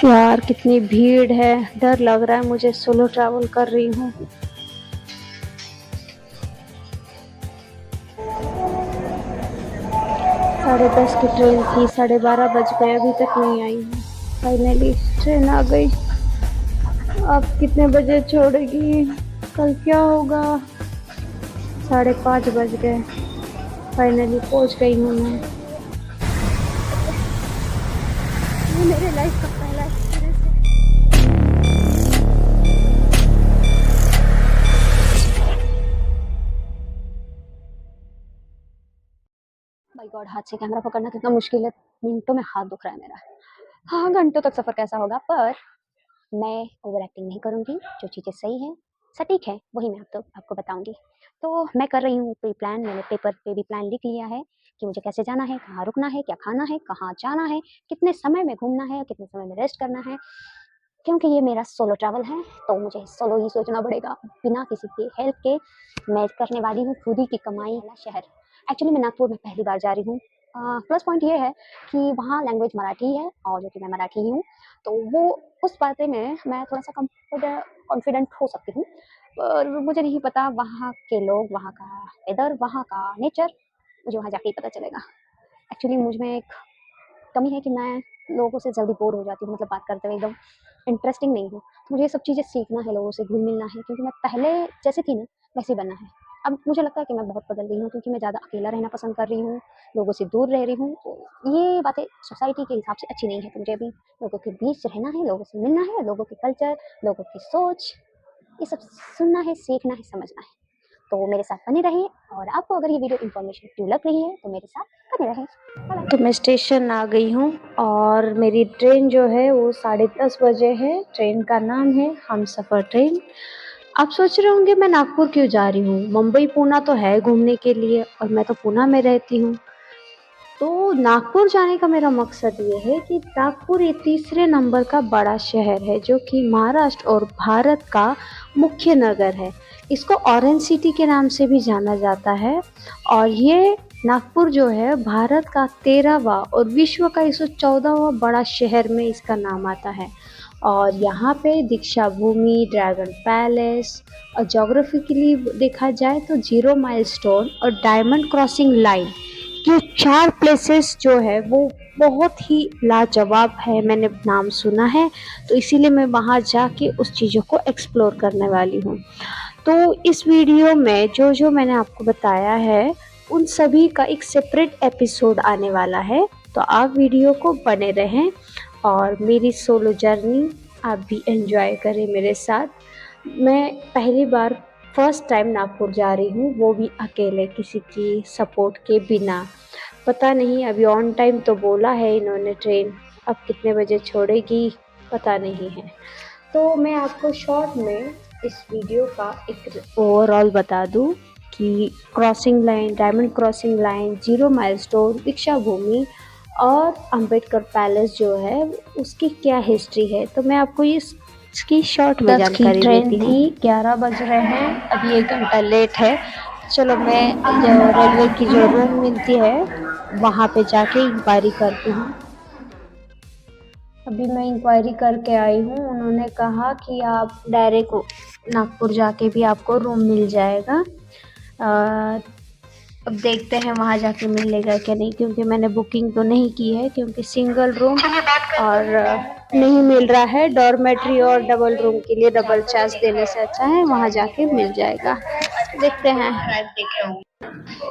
यार कितनी भीड़ है, डर लग रहा है मुझे। सोलो ट्रैवल कर रही हूँ। 10:30 की ट्रेन थी, 12:30 बज गए, अभी तक नहीं आई हूँ। फाइनली ट्रेन आ गई। अब कितने बजे छोड़ेगी? कल क्या होगा? 5:30 बज गए। फाइनली पहुँच गई हूँ मैं। ये मेरे लाइफ का पहला एक्सपीरियंस है। माय गॉड, हाथ से कैमरा पकड़ना कितना मुश्किल है। मिनटों में हाथ दुख रहा है मेरा। हाँ, घंटों तक सफर कैसा होगा, पर मैं ओवर एक्टिंग नहीं करूँगी। जो चीज़ें सही हैं, सटीक है, वही मैं आपको बताऊँगी। तो मैं कर रही हूँ प्री प्लान। मैंने पेपर पे भी प्लान लिख लिया है कि मुझे कैसे जाना है, कहाँ रुकना है, क्या खाना है, कहाँ जाना है, कितने समय में घूमना है, कितने समय में रेस्ट करना है। क्योंकि ये मेरा सोलो ट्रैवल है, तो मुझे सोलो ही सोचना पड़ेगा, बिना किसी के हेल्प के। मैं करने वाली हूँ खुद ही की कमाई वाला शहर। एक्चुअली मैं नागपुर में पहली बार जा रही हूँ। प्लस पॉइंट ये है कि वहाँ लैंग्वेज मराठी है, और जो कि मैं मराठी ही हूँ, तो वो उस बातें में मैं थोड़ा सा कॉन्फिडेंट हो सकती हूँ। पर मुझे नहीं पता वहाँ के लोग, वहाँ का वेदर, वहाँ का नेचर, मुझे वहाँ जाके ही पता चलेगा। एक्चुअली मुझ में एक कमी है कि मैं लोगों से जल्दी बोर हो जाती हूँ, मतलब बात करते हुए एकदम इंटरेस्टिंग नहीं हूँ। तो मुझे ये सब चीज़ें सीखना है, लोगों से घुल-मिलना है, क्योंकि मैं पहले जैसे थी ना, वैसे ही बनना है। अब मुझे लगता है कि मैं बहुत बदल गई हूँ, क्योंकि मैं ज़्यादा अकेला रहना पसंद कर रही हूँ, लोगों से दूर रह रही हूँ। तो ये बातें सोसाइटी के हिसाब से अच्छी नहीं है, तो मुझे अभी लोगों के बीच रहना है, लोगों से मिलना है, लोगों के कल्चर, लोगों की सोच, ये सब सुनना है, सीखना है, समझना है। तो मेरे साथ बने रहिए, और आपको अगर ये वीडियो इन्फॉर्मेटिव लग रही है तो मेरे साथ बने रहें। तो मैं स्टेशन आ गई हूँ, और मेरी ट्रेन जो है वो 10:30 बजे है। ट्रेन का नाम है हमसफ़र ट्रेन। आप सोच रहे होंगे मैं नागपुर क्यों जा रही हूँ? मुंबई पूना तो है घूमने के लिए, और मैं तो पूना में रहती हूँ। तो नागपुर जाने का मेरा मकसद ये है कि नागपुर ये तीसरे नंबर का बड़ा शहर है, जो कि महाराष्ट्र और भारत का मुख्य नगर है। इसको ऑरेंज सिटी के नाम से भी जाना जाता है, और ये नागपुर जो है भारत का 13वां और विश्व का 114वां बड़ा शहर में इसका नाम आता है। और यहाँ पे दीक्षा भूमि, ड्रैगन पैलेस, और जोग्राफिकली देखा जाए तो जीरो माइलस्टोन और डायमंड क्रॉसिंग लाइन, ये 4 प्लेसेस जो है वो बहुत ही लाजवाब है। मैंने नाम सुना है, तो इसीलिए मैं वहाँ जाके उस चीज़ों को एक्सप्लोर करने वाली हूँ। तो इस वीडियो में जो मैंने आपको बताया है, उन सभी का एक सेपरेट एपिसोड आने वाला है। तो आप वीडियो को बने रहें, और मेरी सोलो जर्नी आप भी एंजॉय करें मेरे साथ। मैं पहली बार फर्स्ट टाइम नागपुर जा रही हूँ, वो भी अकेले, किसी की सपोर्ट के बिना। पता नहीं, अभी ऑन टाइम तो बोला है इन्होंने ट्रेन, अब कितने बजे छोड़ेगी पता नहीं है। तो मैं आपको शॉर्ट में इस वीडियो का एक ओवरऑल बता दूं कि crossing line, diamond crossing line, zero milestone, Deeksha Bhoomi और अंबेडकर पैलेस जो है उसकी क्या हिस्ट्री है। तो मैं आपको इसकी शॉर्ट में जानकारी देती हूँ। 11 बज रहे हैं, अभी 1 घंटा लेट है। चलो मैं जो रेलवे की जो रूम मिलती है वहाँ पे जाके इंक्वायरी करती हूँ। अभी मैं इंक्वायरी करके आई हूँ, उन्होंने कहा कि आप डायरेक्ट नागपुर जाके भी आपको रूम मिल जाएगा। अब देखते हैं वहाँ जाके मिलेगा क्या नहीं, क्योंकि मैंने बुकिंग तो नहीं की है, क्योंकि सिंगल रूम और नहीं मिल रहा है। डॉर्मेट्री और डबल रूम के लिए डबल चार्ज देने से अच्छा है वहाँ जाके मिल जाएगा। देखते हैं।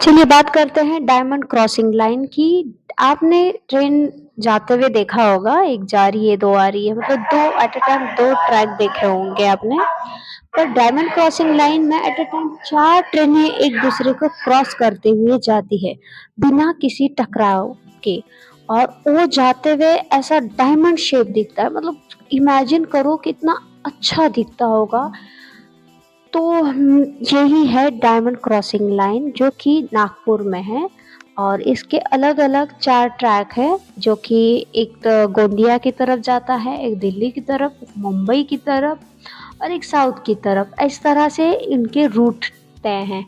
चलिए बात करते हैं डायमंड क्रॉसिंग लाइन की। आपने ट्रेन जाते हुए देखा होगा, एक जा रही है, 2 आ रही है, मतलब 2 एट अ टाइम 2 ट्रैक देखे होंगे आपने। पर डायमंड क्रॉसिंग लाइन में एट अ टाइम 4 ट्रेनें एक दूसरे को क्रॉस करते हुए जाती है, बिना किसी टकराव के। और वो जाते हुए ऐसा डायमंड शेप दिखता है, मतलब इमेजिन करो कितना अच्छा दिखता होगा। तो यही है डायमंड क्रॉसिंग लाइन, जो कि नागपुर में है। और इसके अलग अलग 4 ट्रैक है, जो कि एक तो गोंदिया की तरफ जाता है, एक दिल्ली की तरफ, मुंबई की तरफ, और एक साउथ की तरफ। इस तरह से इनके रूट तय हैं।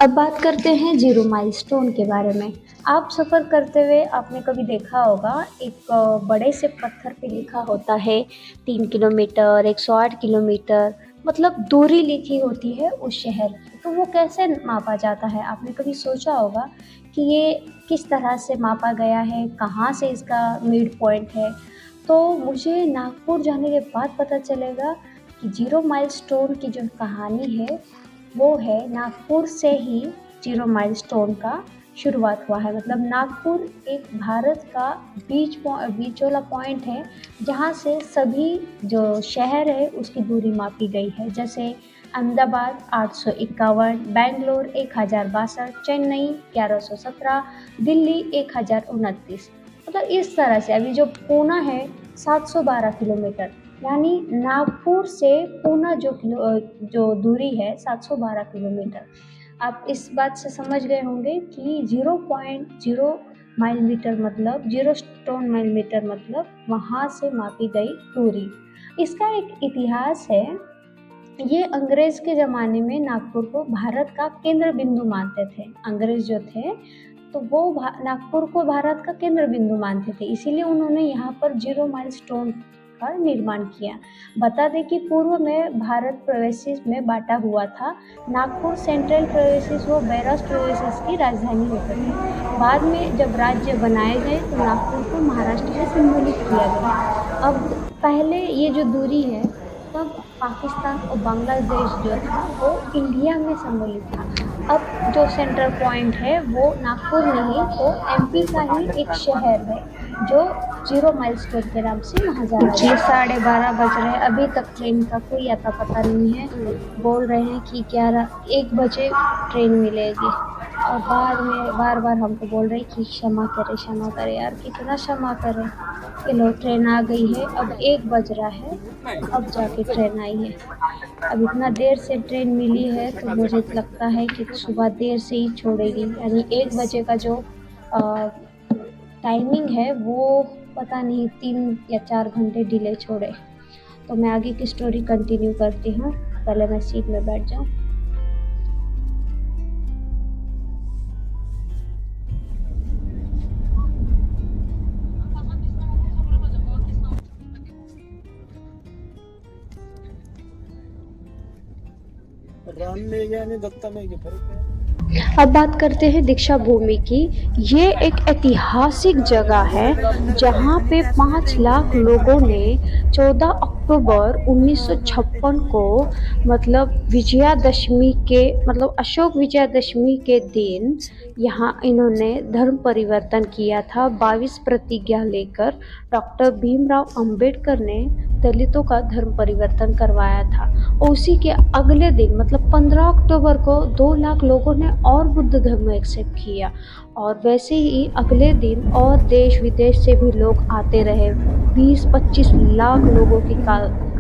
अब बात करते हैं जीरो माइलस्टोन के बारे में। आप सफ़र करते हुए आपने कभी देखा होगा एक बड़े से पत्थर पे लिखा होता है 3 किलोमीटर 108 किलोमीटर, मतलब दूरी लिखी होती है उस शहर की। तो वो कैसे मापा जाता है, आपने कभी सोचा होगा कि ये किस तरह से मापा गया है, कहाँ से इसका मिड पॉइंट है। तो मुझे नागपुर जाने के बाद पता चलेगा कि जीरो माइलस्टोन की जो कहानी है वो है नागपुर से ही जीरो माइलस्टोन का शुरुआत हुआ है। मतलब नागपुर एक भारत का बीच वाला पॉइंट है जहाँ से सभी जो शहर है उसकी दूरी मापी गई है। जैसे अहमदाबाद 851, बैंगलोर 1062, चेन्नई 1117, दिल्ली 1029। मतलब इस तरह से अभी जो पूना है 712 किलोमीटर, यानी नागपुर से पूना जो दूरी है 712 किलोमीटर। आप इस बात से समझ गए होंगे कि 0.0 माइल मीटर मतलब 0 स्टोन माइल मीटर मतलब वहाँ से मापी गई दूरी। इसका एक इतिहास है। ये अंग्रेज के ज़माने में नागपुर को भारत का केंद्र बिंदु मानते थे। अंग्रेज जो थे तो वो नागपुर को भारत का केंद्र बिंदु मानते थे, इसीलिए उन्होंने यहाँ पर जीरो माइल स्टोन का निर्माण किया। बता दें कि पूर्व में भारत प्रोविंसेस में बांटा हुआ था। नागपुर सेंट्रल प्रोविंसेस व बैरास प्रोविंसेस की राजधानी होते थे। बाद में जब राज्य बनाए गए तो नागपुर को महाराष्ट्र में सम्मिलित किया गया। अब पहले ये जो दूरी है तब पाकिस्तान और बांग्लादेश जो था वो इंडिया में सम्मिलित था। अब जो सेंट्रल पॉइंट है वो नागपुर नहीं, वो एमपी का ही एक शहर है जो जीरो माइलस्टोन के नाम से वहाँ जाना जाता है। 12:30 बज रहे हैं, अभी तक ट्रेन का कोई अता पता नहीं है। बोल रहे हैं कि 1 बजे ट्रेन मिलेगी और बाद में बार बार हमको बोल रहे हैं कि क्षमा करें यार, कितना क्षमा करें। ये लो ट्रेन आ गई है, अब 1 बज रहा है, अब जाके ट्रेन आई है। अब इतना देर से ट्रेन मिली है तो मुझे लगता है कि सुबह देर से ही छोड़ेगी, यानी 1 बजे का जो टाइमिंग है वो पता नहीं 3 या 4 घंटे डिले छोड़े। तो मैं आगे की स्टोरी कंटिन्यू करती हूँ, पहले मैं सीट में बैठ जाऊँ। राम में यानी दत्ता में क्या फर्क है? अब बात करते हैं दीक्षा भूमि की। ये एक ऐतिहासिक जगह है जहाँ पे 5 लाख लोगों ने 14 अक्टूबर 1956 को मतलब विजयादशमी के मतलब अशोक विजयादशमी के दिन यहाँ इन्होंने धर्म परिवर्तन किया था। 22 प्रतिज्ञा लेकर डॉक्टर भीमराव अंबेडकर ने दलितों का धर्म परिवर्तन करवाया था। और उसी के अगले दिन मतलब 15 अक्टूबर को 2 लाख लोगों ने और बुद्ध धर्म एक्सेप्ट किया। और वैसे ही अगले दिन और देश विदेश से भी लोग आते रहे। 20-25 लाख लोगों की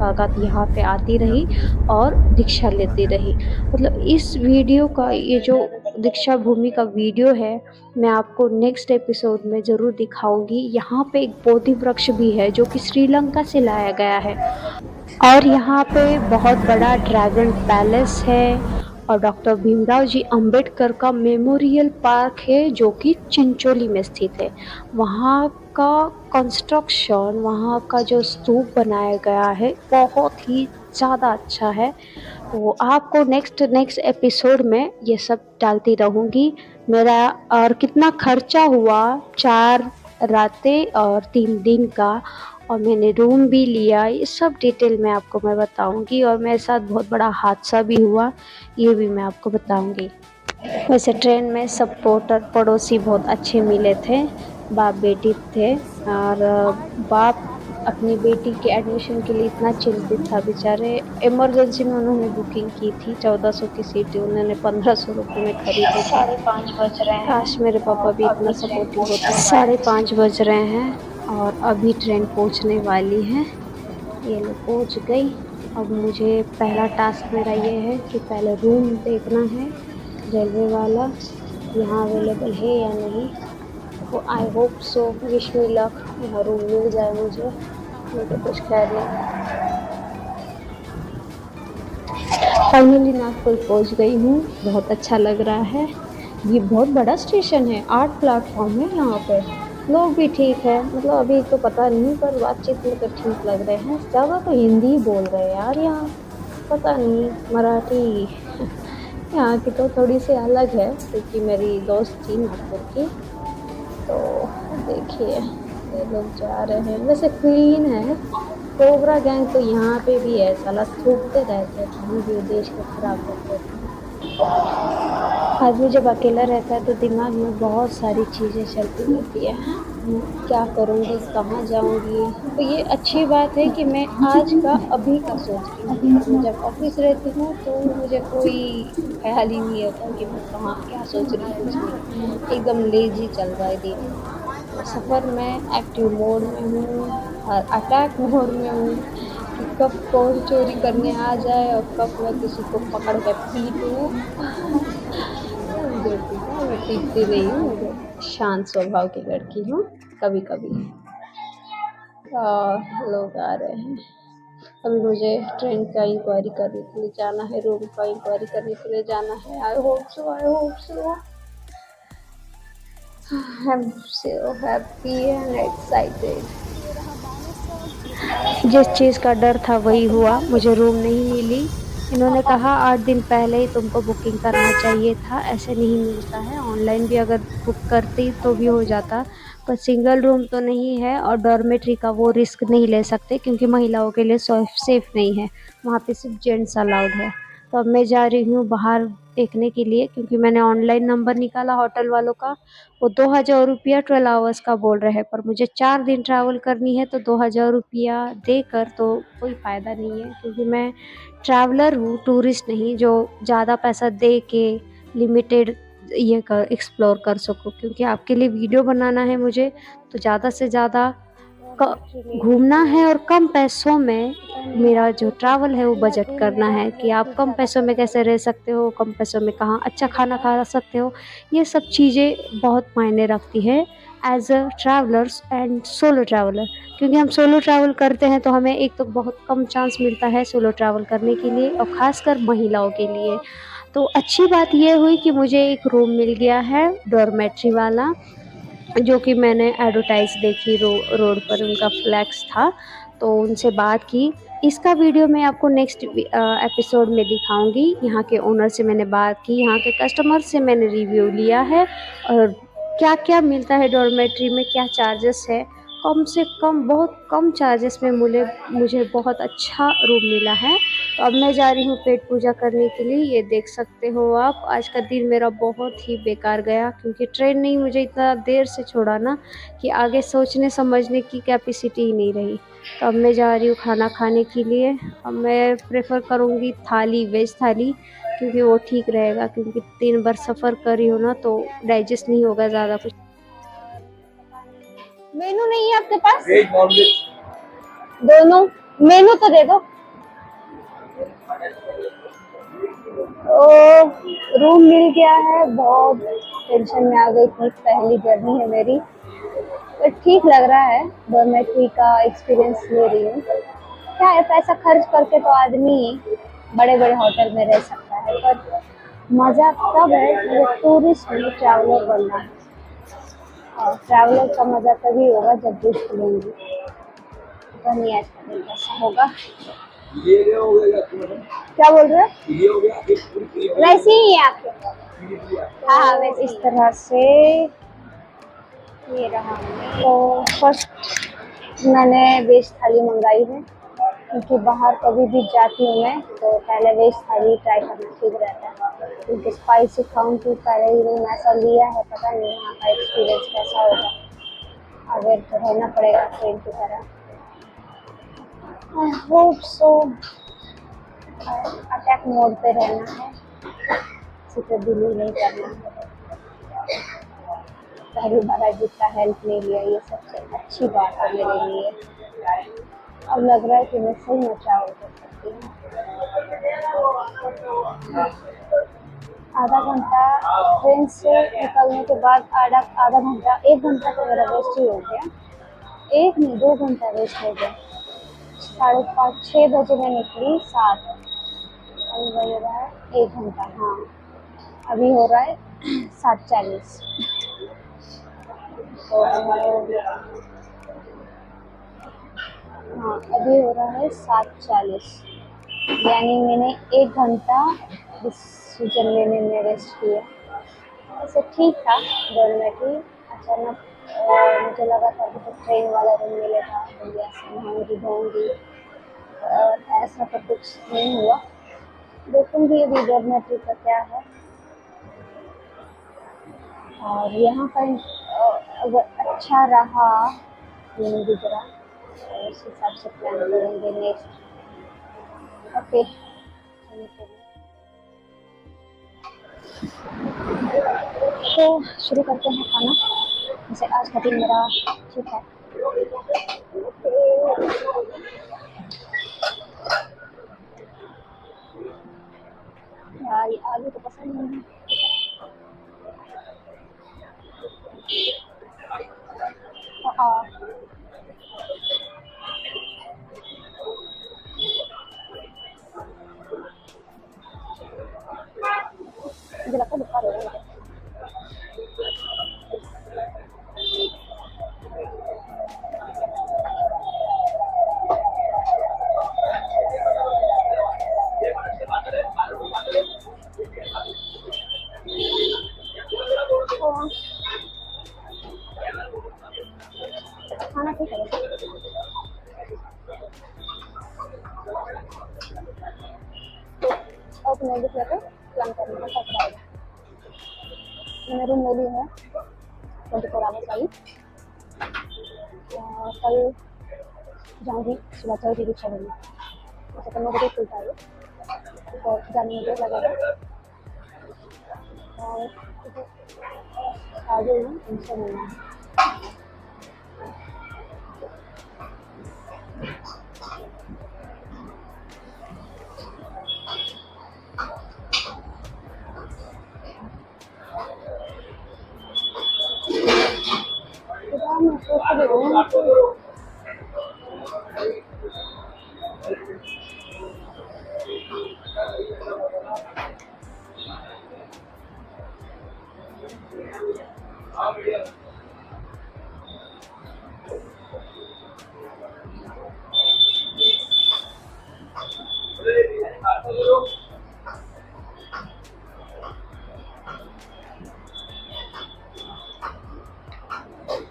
तादाद यहाँ पे आती रही और दीक्षा लेती रही। मतलब इस वीडियो का ये जो दीक्षा भूमि का वीडियो है मैं आपको नेक्स्ट एपिसोड में ज़रूर दिखाऊंगी। यहाँ पे एक बोधि वृक्ष भी है जो कि श्रीलंका से लाया गया है। और यहाँ पे बहुत बड़ा ड्रैगन पैलेस है और डॉक्टर भीमराव जी अंबेडकर का मेमोरियल पार्क है जो कि चिंचोली में स्थित है। वहाँ का कंस्ट्रक्शन, वहाँ का जो स्तूप बनाया गया है बहुत ही ज़्यादा अच्छा है। तो आपको नेक्स्ट एपिसोड में ये सब डालती रहूँगी। मेरा और कितना खर्चा हुआ 4 रातें और 3 दिन का, और मैंने रूम भी लिया, ये सब डिटेल में आपको मैं बताऊंगी। और मेरे साथ बहुत बड़ा हादसा भी हुआ, ये भी मैं आपको बताऊंगी। वैसे ट्रेन में सपोर्टर पड़ोसी बहुत अच्छे मिले थे, बाप बेटी थे। और बाप अपनी बेटी के एडमिशन के लिए इतना चिंतित था बेचारे। इमरजेंसी में उन्होंने बुकिंग की थी, 1400 की सीट उन्होंने 1500 रुपये में खरीदी थी। 5:30 बज रहे हैं। काश मेरे पापा भी इतना सपोर्टिव होते। 5:30 बज रहे हैं और अभी ट्रेन पहुंचने वाली है। ये लोग पहुंच गई। अब मुझे पहला टास्क मेरा ये है कि पहले रूम देखना है रेलवे वाला, यहाँ अवेलेबल है या नहीं। तो I hope so, wish me luck, यहाँ रूम मिल जाए मुझे, नहीं तो कुछ खैर नहीं। फाइनली नागपुर पहुंच गई हूँ, बहुत अच्छा लग रहा है। ये बहुत बड़ा स्टेशन है, 8 प्लेटफ़ॉर्म है यहाँ पे। लोग भी ठीक है, मतलब अभी तो पता नहीं पर बातचीत में तो ठीक लग रहे हैं। ज़्यादा तो हिंदी ही बोल रहे हैं यार यहाँ, पता नहीं मराठी यहाँ की तो थोड़ी-सी अलग है क्योंकि मेरी दोस्त थी नागपुर की। तो देखिए ये लोग जा रहे हैं, वैसे क्लीन है। कोबरा गैंग तो यहाँ पे भी है, साला थूकते रहते हैं, कहीं भी देश को खराब कर देते हैं। आदमी जब अकेला रहता है तो दिमाग में बहुत सारी चीज़ें चलती रहती है। क्या करूँगी, कहाँ जाऊँगी? तो ये अच्छी बात है कि मैं आज का अभी का सोच रही हूँ, पर मैं जब ऑफ़िस रहती हूँ तो मुझे कोई ख़्याल ही नहीं होता कि मैं कहाँ क्या सोच रही हूँ, कुछ नहीं। एकदम लेज़ी चल रहा है दिन। सफ़र में एक्टिव मोड में हूँ और अटैक मोड में हूँ कि कब कौन चोरी करने आ जाए और कब मैं किसी को पकड़ के पीटूँ। मुझे पीटा, मैं पीटती नहीं हूँ, मैं शांत स्वभाव की लड़की हूँ। कभी-कभी लोग आ रहे हैं। अभी मुझे ट्रेन का इंक्वायरी करने के लिए जाना है, रूम का इंक्वायरी करने के लिए जाना है। I hope so, I hope so. I am so happy and excited. जिस चीज़ का डर था वही हुआ, मुझे रूम नहीं मिली। इन्होंने कहा 8 दिन पहले ही तुमको बुकिंग करना चाहिए था, ऐसे नहीं मिलता है। ऑनलाइन भी अगर बुक करती तो भी हो जाता, पर सिंगल रूम तो नहीं है और डॉर्मेट्री का वो रिस्क नहीं ले सकते क्योंकि महिलाओं के लिए सेफ नहीं है, वहाँ पे सिर्फ जेंट्स अलाउड है। तो अब मैं जा रही हूँ बाहर देखने के लिए क्योंकि मैंने ऑनलाइन नंबर निकाला होटल वालों का, वो 2000 रुपया 12 आवर्स का बोल रहे हैं, पर मुझे 4 दिन ट्रैवल करनी है तो 2000 रुपया देकर तो कोई फ़ायदा नहीं है क्योंकि मैं ट्रैवलर हूँ, टूरिस्ट नहीं जो ज़्यादा पैसा दे के लिमिटेड ये कर एक्सप्लोर कर सकूँ। क्योंकि आपके लिए वीडियो बनाना है मुझे, तो ज़्यादा से ज़्यादा घूमना है और कम पैसों में मेरा जो ट्रैवल है वो बजट करना है कि आप कम पैसों में कैसे रह सकते हो, कम पैसों में कहाँ अच्छा खाना खा सकते हो। ये सब चीज़ें बहुत मायने रखती है as a travellers and solo traveller, क्योंकि हम सोलो ट्रैवल करते हैं तो हमें एक तो बहुत कम चांस मिलता है सोलो ट्रैवल करने के लिए और ख़ासकर महिलाओं के लिए। तो अच्छी बात ये हुई कि मुझे एक रूम मिल गया है डॉर्मेट्री वाला, जो कि मैंने एडवर्टाइज़ देखी रोड पर उनका फ्लैक्स था, तो उनसे बात की। इसका वीडियो मैं आपको नेक्स्ट एपिसोड में दिखाऊँगी। यहाँ के ओनर से मैंने बात की, यहाँ के कस्टमर से मैंने रिव्यू लिया है और क्या-क्या मिलता है डॉर्मेट्री में, क्या चार्जेस है। कम से कम बहुत कम चार्जेस में मुझे बहुत अच्छा रूम मिला है। तो अब मैं जा रही हूँ पेट पूजा करने के लिए। ये देख सकते हो आप, आज का दिन मेरा बहुत ही बेकार गया क्योंकि ट्रेन ने मुझे इतना देर से छोड़ा ना कि आगे सोचने समझने की कैपेसिटी ही नहीं रही। तो अब मैं जा रही हूँ खाना खाने के लिए। अब मैं प्रेफर करूँगी थाली, वेज थाली, क्योंकि वो ठीक रहेगा क्योंकि 3 बार सफ़र कर रही हूँ ना तो डाइजेस्ट नहीं होगा ज़्यादा कुछ। मेनू नहीं है आपके पास? दोनों मेनू तो दे दो। ओ, रूम मिल गया है, बहुत टेंशन में आ गई थी, पहली जर्नी है मेरी, पर ठीक लग रहा है। डॉर्मेट्री का एक्सपीरियंस ले रही हूँ। क्या है, पैसा खर्च करके तो आदमी बड़े बड़े होटल में रह सकता है, पर मज़ा तब है जब टूरिस्ट नहीं ट्रैवलर बनना है, और ट्रैवलर का मज़ा तभी होगा जब रिस्क लूँगी। पता नहीं आज का दिन कैसा होगा। क्या बोल रहे हो? वैसे ही है आपके। हाँ, वैसे इस तरह से ये रहा। तो फर्स्ट मैंने वेज थाली मंगाई है क्योंकि बाहर कभी भी जाती हूँ मैं तो पहले वेज थाली ट्राई करना ठीक रहता है, क्योंकि स्पाइसी खाऊँ तो पहले ही रूम ऐसा लिया है, पता नहीं यहाँ का एक्सपीरियंस कैसा होगा। अवेयर तो रहना पड़ेगा ट्रेन की तरह। I hope so. Attack mode पे रहना है, किसी पे बिलीव नहीं करना है। पहली बार अजीत का हेल्प ले लिया, ये सबसे अच्छी बात है मेरे लिए। अब लग रहा है कि मैं सही में ट्रैवल कर सकती हूँ। आधा घंटा ट्रेन से निकलने के बाद आधा घंटा, 1 घंटा तो मेरा वेस्ट ही हो गया। 1 नहीं 2 घंटा वेस्ट हो गया। 5:30 6 बजे मैं निकली, 7 अभी बज रहा है 1 घंटा। हाँ, अभी हो रहा है 7:40। तो हाँ, अभी हो रहा है 7:40, यानी मैंने 1 घंटा डिसीजन लेने में वेस्ट किया। वैसे ठीक था, डॉर्मेट्री। अचानक मुझे लगा था कि तो ट्रेन वाला रूम मिलेगा, बढ़िया से नहाऊंगी धोऊंगी, ऐसा तो कुछ नहीं हुआ। देखूंगी अभी डॉर्मेट्री का क्या है। और यहाँ पर अगर अच्छा रहा, दिन गुजरा, तो उस हिसाब से प्लान करेंगे नेक्स्ट। ओके, तो शुरू करते हैं खाना। जैसे आज का दिन मेरा ठीक है। यार ये आलू तो पसंद नहीं है। हाँ, मुझे लगता है बुखार हो रहा है। तो खाना ठीक है वैसे। अब मैगी लेकर प्लान करने का सोच रहा है। मैंने रूम ले ली है 24 आवर्स वाली। कल जाऊँगी सुबह जल्दी रिक्शा लेने। वैसे तो 9 बजे खुलता है, तो जाने में देर लगेगा। और आ गई हूँ, टेंशन नहीं है। मैं सोच रही हूँ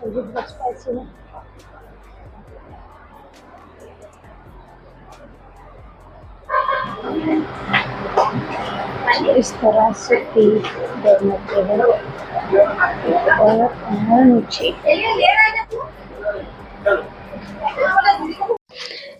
ये बहुत स्पाइसी है। इस तरह से पीस देना चाहिए और नीचे।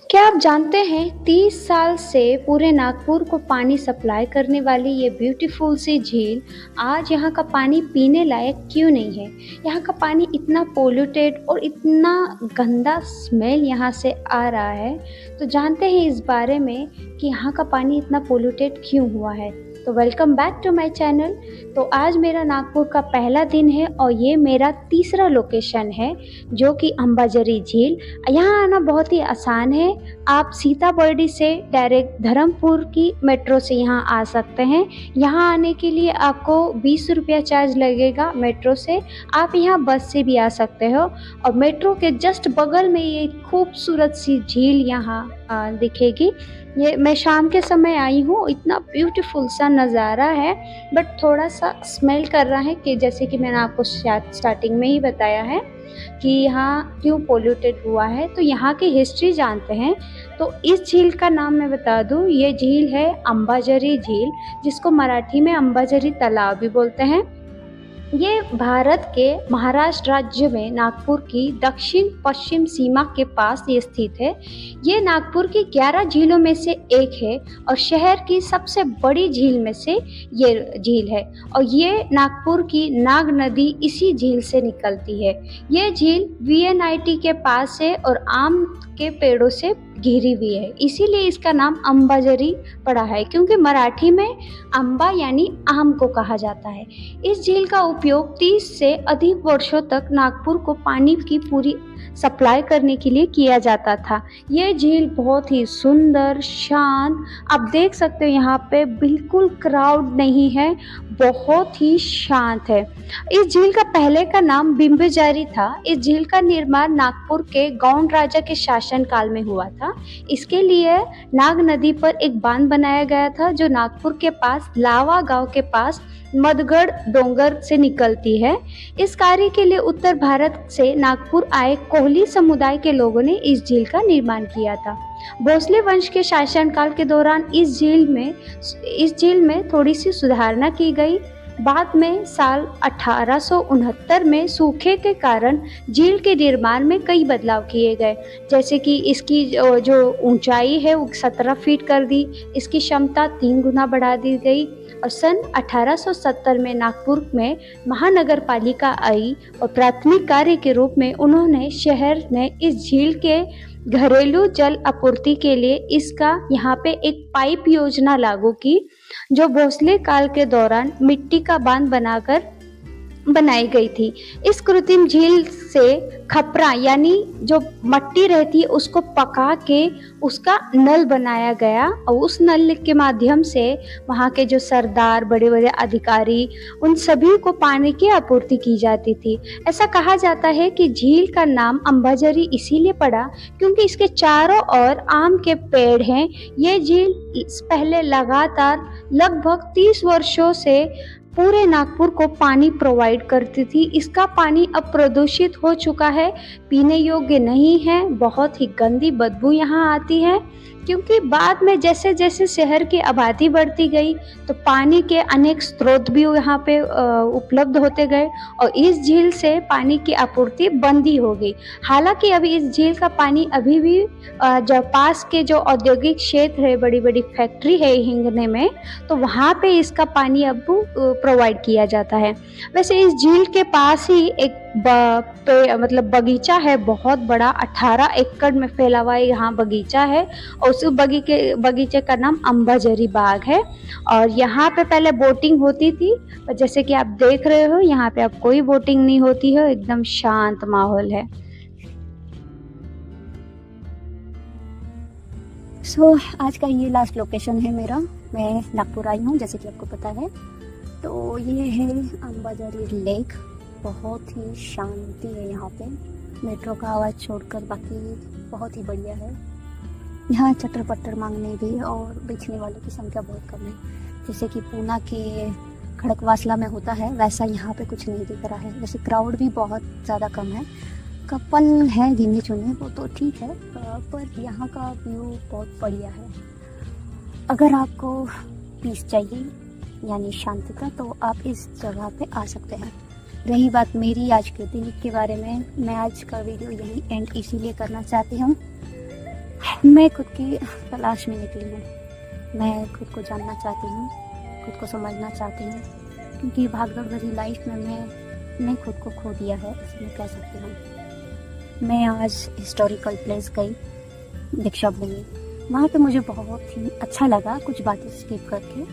क्या आप जानते हैं 30 साल से पूरे नागपुर को पानी सप्लाई करने वाली ये ब्यूटीफुल सी झील आज यहाँ का पानी पीने लायक क्यों नहीं है? यहाँ का पानी इतना पोल्यूटेड और इतना गंदा स्मेल यहाँ से आ रहा है। तो जानते हैं इस बारे में कि यहाँ का पानी इतना पोल्यूटेड क्यों हुआ है। तो welcome back to my channel. तो आज मेरा नागपुर का पहला दिन है और ये मेरा तीसरा लोकेशन है जो कि अंबाझरी झील। यहाँ आना बहुत ही आसान है। आप सीताबर्डी से डायरेक्ट धर्मपुर की मेट्रो से यहाँ आ सकते हैं। यहाँ आने के लिए आपको 20 रुपया चार्ज लगेगा मेट्रो से। आप यहाँ बस से भी आ सकते हो और मेट्रो के जस्ट बगल में ये खूबसूरत सी झील यहाँ दिखेगी। ये मैं शाम के समय आई हूँ, इतना ब्यूटीफुल सा नज़ारा है, बट थोड़ा सा स्मेल कर रहा है कि जैसे कि मैंने आपको शायद स्टार्टिंग में ही बताया है कि यहाँ क्यों पोल्यूटेड हुआ है। तो यहाँ की हिस्ट्री जानते हैं। तो इस झील का नाम मैं बता दूँ, ये झील है अंबाझरी झील, जिसको मराठी में अंबाझरी तालाब भी बोलते हैं। ये भारत के महाराष्ट्र राज्य में नागपुर की दक्षिण पश्चिम सीमा के पास ये स्थित है। ये नागपुर की 11 झीलों में से एक है और शहर की सबसे बड़ी झील में से ये झील है। और ये नागपुर की नाग नदी इसी झील से निकलती है। ये झील VNIT के पास है और आम के पेड़ों से घिरी हुई है, इसीलिए इसका नाम अंबाझरी पड़ा है, क्योंकि मराठी में अम्बा यानी आम को कहा जाता है। इस झील का उपयोग 30 से अधिक वर्षों तक नागपुर को पानी की पूरी सप्लाई करने के लिए किया जाता था। ये झील बहुत ही सुंदर, शांत, आप देख सकते हो यहाँ पे बिल्कुल क्राउड नहीं है, बहुत ही शांत है। इस झील का पहले का नाम बिंबिजारी था। इस झील का निर्माण नागपुर के गौंड राजा के शासन काल में हुआ था। इसके लिए नाग नदी पर एक बांध बनाया गया था जो नागपुर के पास लावा गांव के पास मदगढ़ डोंगर से निकलती है। इस कार्य के लिए उत्तर भारत से नागपुर आए कोहली समुदाय के लोगों ने इस झील का निर्माण किया था। भोसले वंश के शासनकाल के दौरान इस झील में थोड़ी सी सुधारना की गई। बाद में साल 1869 में सूखे के कारण झील के निर्माण में कई बदलाव किए गए, जैसे कि इसकी जो ऊंचाई है वो 17 फीट कर दी, इसकी क्षमता 3 गुना बढ़ा दी गई और सन 1870 में नागपुर में महानगर पालिका आई और प्राथमिक कार्य के रूप में उन्होंने शहर में इस झील के घरेलू जल आपूर्ति के लिए इसका यहाँ पे एक पाइप योजना लागू की, जो भोसले काल के दौरान मिट्टी का बांध बनाकर बनाई गई थी। इस कृत्रिम झील से खपरा यानी जो मट्टी रहती है उसको पका के उसका नल बनाया गया और उस नल के माध्यम से वहाँ के जो सरदार, बड़े बड़े अधिकारी, उन सभी को पानी की आपूर्ति की जाती थी। ऐसा कहा जाता है कि झील का नाम अंबाझरी इसीलिए पड़ा क्योंकि इसके चारों ओर आम के पेड़ हैं। ये झील पहले लगातार लगभग 30 वर्षों से पूरे नागपुर को पानी प्रोवाइड करती थी। इसका पानी अब प्रदूषित हो चुका है, पीने योग्य नहीं है, बहुत ही गंदी बदबू यहाँ आती है क्योंकि बाद में जैसे जैसे शहर की आबादी बढ़ती गई तो पानी के अनेक स्रोत भी यहाँ पे उपलब्ध होते गए और इस झील से पानी की आपूर्ति बंद ही हो गई। हालांकि अभी इस झील का पानी अभी भी जो पास के जो औद्योगिक क्षेत्र है, बड़ी बड़ी फैक्ट्री है हिंगने में, तो वहाँ पे इसका पानी अब प्रोवाइड किया जाता है। वैसे इस झील के पास ही एक मतलब बगीचा है बहुत बड़ा, 18 एकड़ में फैला हुआ यहाँ बगीचा है और उस बगीचे का नाम अंबाझरी बाग है और यहाँ पे पहले बोटिंग होती थी, पर जैसे कि आप देख रहे हो यहाँ पे अब कोई बोटिंग नहीं होती है, एकदम शांत माहौल है। आज का ये लास्ट लोकेशन है मेरा। मैं नागपुर आई हूँ जैसे कि आपको पता है। तो ये है अंबाझरी लेक, बहुत ही शांति है यहाँ पे, मेट्रो का आवाज़ छोड़कर बाकी बहुत ही बढ़िया है। यहाँ चटर पट्टर मांगने भी और बेचने वालों की संख्या बहुत कम है, जैसे कि पूना के खड़कवासला में होता है वैसा यहाँ पे कुछ नहीं दिख रहा है। वैसे क्राउड भी बहुत ज़्यादा कम है, कपल है गिने चुने वो तो ठीक है, पर यहाँ का व्यू बहुत बढ़िया है। अगर आपको पीस चाहिए यानी शांति का तो आप इस जगह पे आ सकते हैं। रही बात मेरी आज के दिन के बारे में, मैं आज का वीडियो यही एंड इसीलिए करना चाहती हूँ। मैं खुद की तलाश में निकली हूँ, मैं खुद को जानना चाहती हूँ, खुद को समझना चाहती हूँ, क्योंकि भागदौड़ भरी लाइफ में मैंने खुद को खो दिया है, इसमें कह सकती हूँ। मैं आज हिस्टोरिकल प्लेस गई दीक्षा भूमि, वहाँ पे मुझे बहुत ही अच्छा लगा कुछ बातें स्किप करके,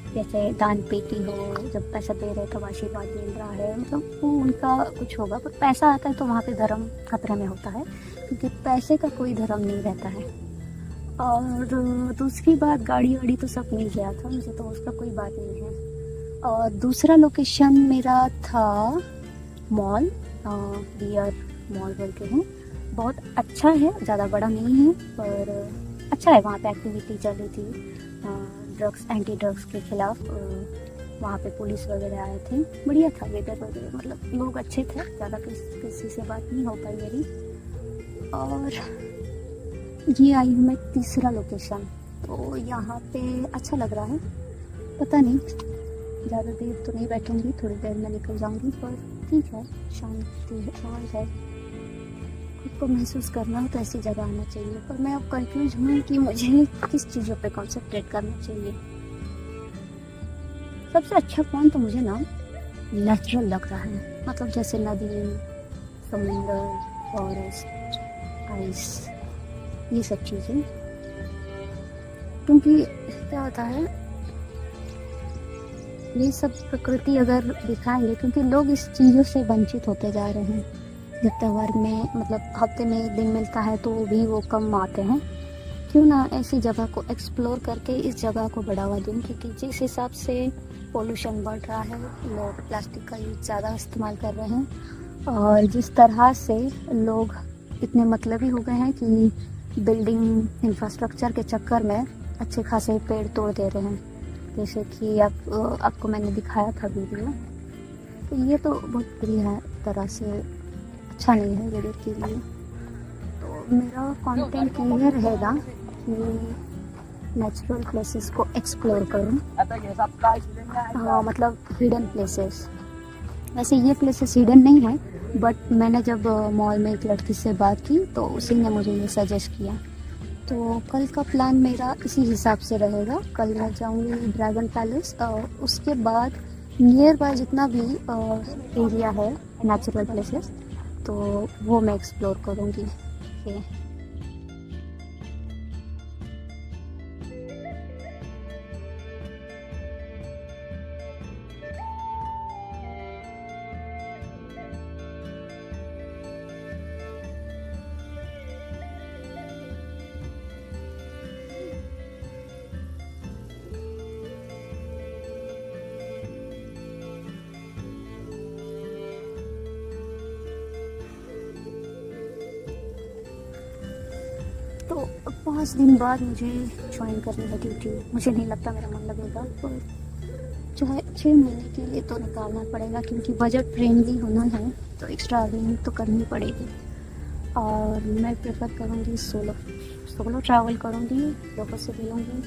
जैसे दान पेटी हो, जब पैसा दे रहे तो आशीर्वाद मिल रहा है, मतलब वो उनका कुछ होगा, पर पैसा आता है तो वहाँ पे धर्म खतरे में होता है क्योंकि पैसे का कोई धर्म नहीं रहता है। और दूसरी बात, गाड़ी वाड़ी तो सब मिल गया था मुझे, तो उसका कोई बात नहीं है। और दूसरा लोकेशन मेरा था मॉल, बियर मॉल बोल के हैं, बहुत अच्छा है, ज़्यादा बड़ा नहीं है पर अच्छा है। वहाँ पे एक्टिविटी चल रही थी ड्रग्स, एंटी ड्रग्स के खिलाफ, वहाँ पे पुलिस वगैरह आए थे, बढ़िया था वेदर वगैरह, मतलब लोग अच्छे थे, ज़्यादा किसी से बात नहीं हो पाई मेरी। और ये आई हूँ मैं तीसरा लोकेशन, तो यहाँ पे अच्छा लग रहा है, पता नहीं ज़्यादा देर तो नहीं बैठूँगी, थोड़ी देर में निकल जाऊँगी, पर ठीक है, शांति है। खुद को महसूस करना हो तो ऐसी जगह आना चाहिए, पर मैं अब कंफ्यूज हूँ कि मुझे किस चीज़ों पे कंसंट्रेट करना चाहिए। सबसे अच्छा पॉइंट तो मुझे ना नेचुरल लग रहा है, मतलब जैसे नदी, समुंदर, फॉरेस्ट, आइस, ये सब चीज़ें, क्योंकि क्या होता है ये सब प्रकृति अगर दिखाएंगे, क्योंकि लोग इस चीज़ों से वंचित होते जा रहे हैं, जब त्यौहार में मतलब हफ्ते में 1 दिन मिलता है तो भी वो कम आते हैं। क्यों ना ऐसी जगह को एक्सप्लोर करके इस जगह को बढ़ावा दूँ, क्योंकि जिस हिसाब से पोल्यूशन बढ़ रहा है, लोग प्लास्टिक का यूज़ ज़्यादा इस्तेमाल कर रहे हैं और जिस तरह से लोग इतने मतलबी हो गए हैं कि बिल्डिंग इंफ्रास्ट्रक्चर के चक्कर में अच्छे खासे पेड़ तोड़ दे रहे हैं। जैसे कि आपको मैंने दिखाया था वीडियो, तो ये तो बहुत बुरी है तरह से, अच्छा नहीं है वीडियो के लिए। तो मेरा कंटेंट ये रहेगा कि नेचुरल प्लेसेस को एक्सप्लोर करूं। हाँ, मतलब हिडन प्लेसेस। वैसे ये प्लेसेस हिडन नहीं है, बट मैंने जब मॉल में एक लड़की से बात की तो उसी ने मुझे ये सजेस्ट किया। तो कल का प्लान मेरा इसी हिसाब से रहेगा। कल मैं जाऊंगी ड्रैगन पैलेस और उसके बाद नियर बाय जितना भी एरिया है नेचुरल प्लेसेस, तो वो मैं एक्सप्लोर करूँगी। तो 5 दिन बाद मुझे ज्वाइन करनी है ड्यूटी। मुझे नहीं लगता मेरा मन लगेगा, पर चाहे 6 महीने के लिए तो निकालना पड़ेगा, क्योंकि बजट फ्रेंडली होना है तो एक्स्ट्रा अर्निंग तो करनी पड़ेगी। और मैं प्रेफर करूँगी सोलो ट्रैवल करूँगी, लोगों से मिलूँगी,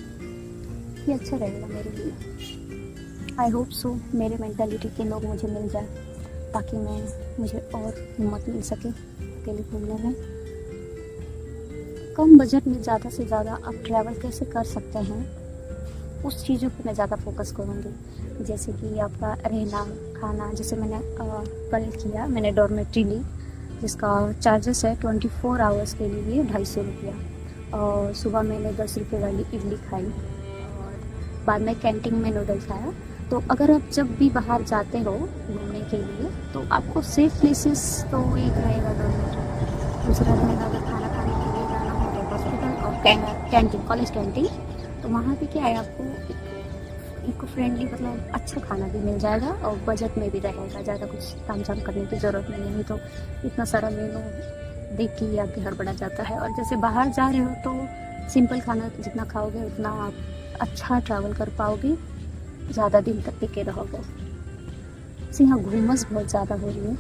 ये अच्छा रहेगा मेरे लिए। आई होप सो मेरे मेंटालिटी के लोग मुझे मिल जाए, ताकि मुझे और हिम्मत मिल सके अकेले घूमने में। कम बजट में ज़्यादा से ज़्यादा आप ट्रैवल कैसे कर सकते हैं, उस चीज़ों पे मैं ज़्यादा फोकस करूँगी। जैसे कि आपका रहना खाना, जैसे मैंने कल किया, मैंने डॉर्मेट्री ली जिसका चार्जेस है 24 आवर्स के लिए 250 रुपया। और सुबह मैंने 10 रुपये वाली इडली खाई और बाद में कैंटीन में नूडल्स खाया। तो अगर आप जब भी बाहर जाते हो घूमने के लिए तो आपको सेफ प्लेसेस तो एक रहेगा डॉर्मेट्री। दूसरा रहेगा अगर खाना खाने के लिए जाना हो तो हॉस्पिटल और कैंटीन, कॉलेज कैंटीन। तो वहाँ पे क्या है, आपको इको फ्रेंडली मतलब अच्छा खाना भी मिल जाएगा और बजट में भी रहेगा, ज़्यादा कुछ तामझाम करने की ज़रूरत नहीं तो इतना सारा मेनू देख के ही आपके हड़बड़ा जाता है। और जैसे बाहर जा रहे हो तो सिंपल खाना जितना खाओगे उतना आप अच्छा ट्रैवल कर पाओगे, ज़्यादा दिन तक टिके रहोगे। जैसे यहाँ घूमस बहुत ज़्यादा हो रही है,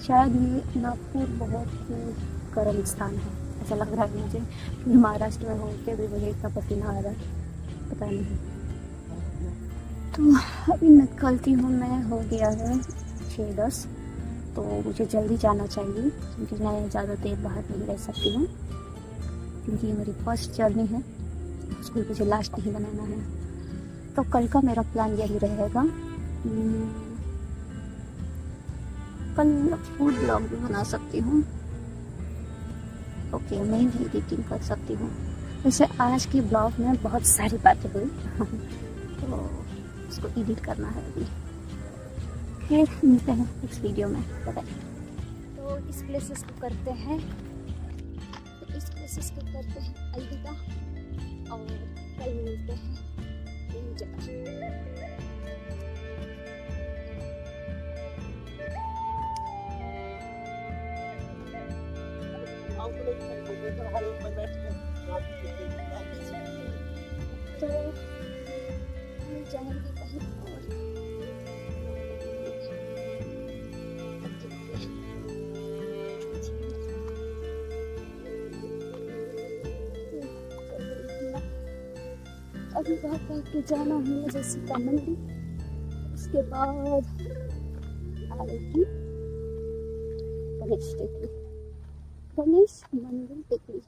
शायद ये नागपुर बहुत ही गर्म स्थान है ऐसा लग रहा है मुझे, महाराष्ट्र में होकर भी मुझे इतना पसीना आ रहा है, पता नहीं। तो अभी निकलती हूँ मैं, हो गया है 6:10, तो मुझे जल्दी जाना चाहिए क्योंकि मैं ज़्यादा देर बाहर नहीं रह सकती हूँ, क्योंकि ये मेरी फर्स्ट जर्नी है, स्कूल मुझे लास्ट नहीं बनाना है। तो कल का मेरा प्लान यही रहेगा। कल फूड ब्लॉग भी बना सकती हूँ, ओके, मैं भी एडिटिंग कर सकती हूँ। वैसे आज की ब्लॉग में बहुत सारी बातें हुई तो उसको एडिट करना है अभी। फिर मिलते हैं इस वीडियो में, बाय। तो इस प्लेसेस को करते हैं अलविदा और कल मिलते हैं नई जगह। तो हम जाएंगे कहीं और। अभी भाग के जाना है जैसे मंदिर, उसके बाद आएगी गणेश मंदिर टेकरी।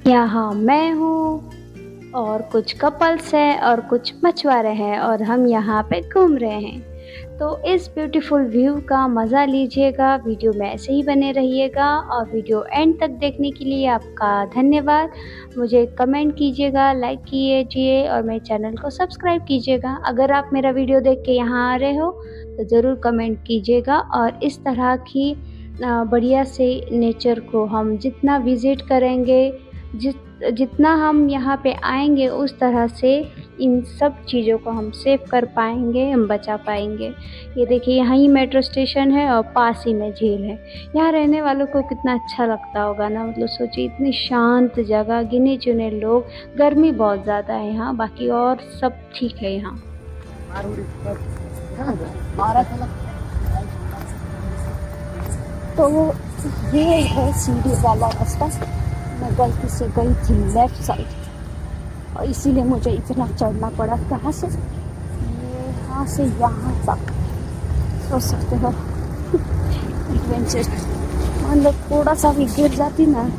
यहाँ मैं हूँ और कुछ कपल्स हैं और कुछ मछुआरे हैं और हम यहाँ पे घूम रहे हैं। तो इस ब्यूटीफुल व्यू का मज़ा लीजिएगा, वीडियो में ऐसे ही बने रहिएगा और वीडियो एंड तक देखने के लिए आपका धन्यवाद। मुझे कमेंट कीजिएगा, लाइक कीजिए और मेरे चैनल को सब्सक्राइब कीजिएगा। अगर आप मेरा वीडियो देख के यहाँ आ रहे हो तो ज़रूर कमेंट कीजिएगा और इस तरह की बढ़िया से नेचर को हम जितना विज़िट करेंगे, जितना हम यहाँ पे आएंगे उस तरह से इन सब चीज़ों को हम सेव कर पाएंगे, हम बचा पाएंगे। ये देखिए यहाँ ही मेट्रो स्टेशन है और पास ही में झील है। यहाँ रहने वालों को कितना अच्छा लगता होगा ना, मतलब सोचिए इतनी शांत जगह, गिने चुने लोग। गर्मी बहुत ज़्यादा है यहाँ, बाकी और सब ठीक है यहाँ। तो ये है सीढ़ी वाला रास्ता। मैं गलती से गई थी लेफ्ट साइड और इसीलिए मुझे इतना चढ़ना पड़ा। कहाँ से? यहाँ से यहाँ तक सोच सकते हो एडवेंचर। मान लो थोड़ा सा भी गिर जाती ना।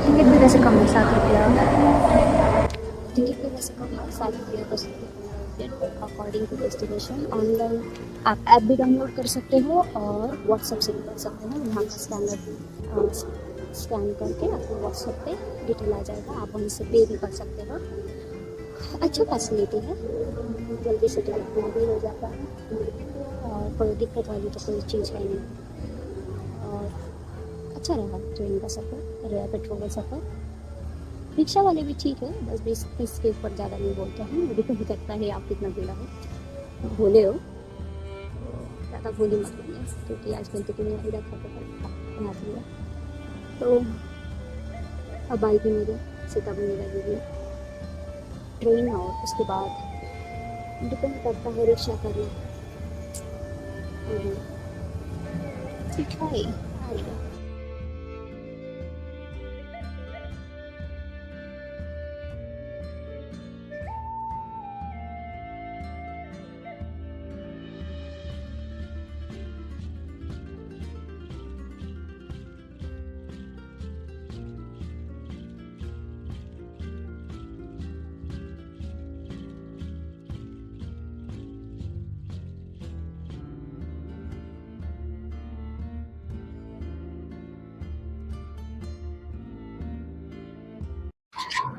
टिकट भी वैसे कम है, 7 रुपया। टिकट भी वैसे कम है, 7 रुपया बस अकॉर्डिंग टू डेस्टिनेशन। ऑनलाइन आप ऐप भी डाउनलोड कर सकते हो और व्हाट्सएप से भी कर सकते हो। यहाँ का स्कैनर स्कैन करके आपको व्हाट्सएप पे डिटेल आ जाएगा, आप वहीं से पे भी कर सकते हो। अच्छा फैसिलिटी है, जल्दी से टिकट बुक भी हो जाता है और कोई दिक्कत वाली तो कोई चीज़ है नहीं। और अच्छा रहा ट्रेन का सफ़र, रेयर पेट्रोल का सफ़र। रिक्शा वाले भी ठीक है, बस 20 के ऊपर ज़्यादा नहीं बोलते हैं। मुझे कभी लगता है आप कितना बोला हो, भोले हो, ज़्यादा भोली मत बनिए क्योंकि आजकल तो दुनिया पूरा बना दिया। तो अब आएगी मेरी सीतापुर लगेगी ट्रेन और उसके बाद डिपेंड करता है रिक्शा करना। ठीक है, आएगा।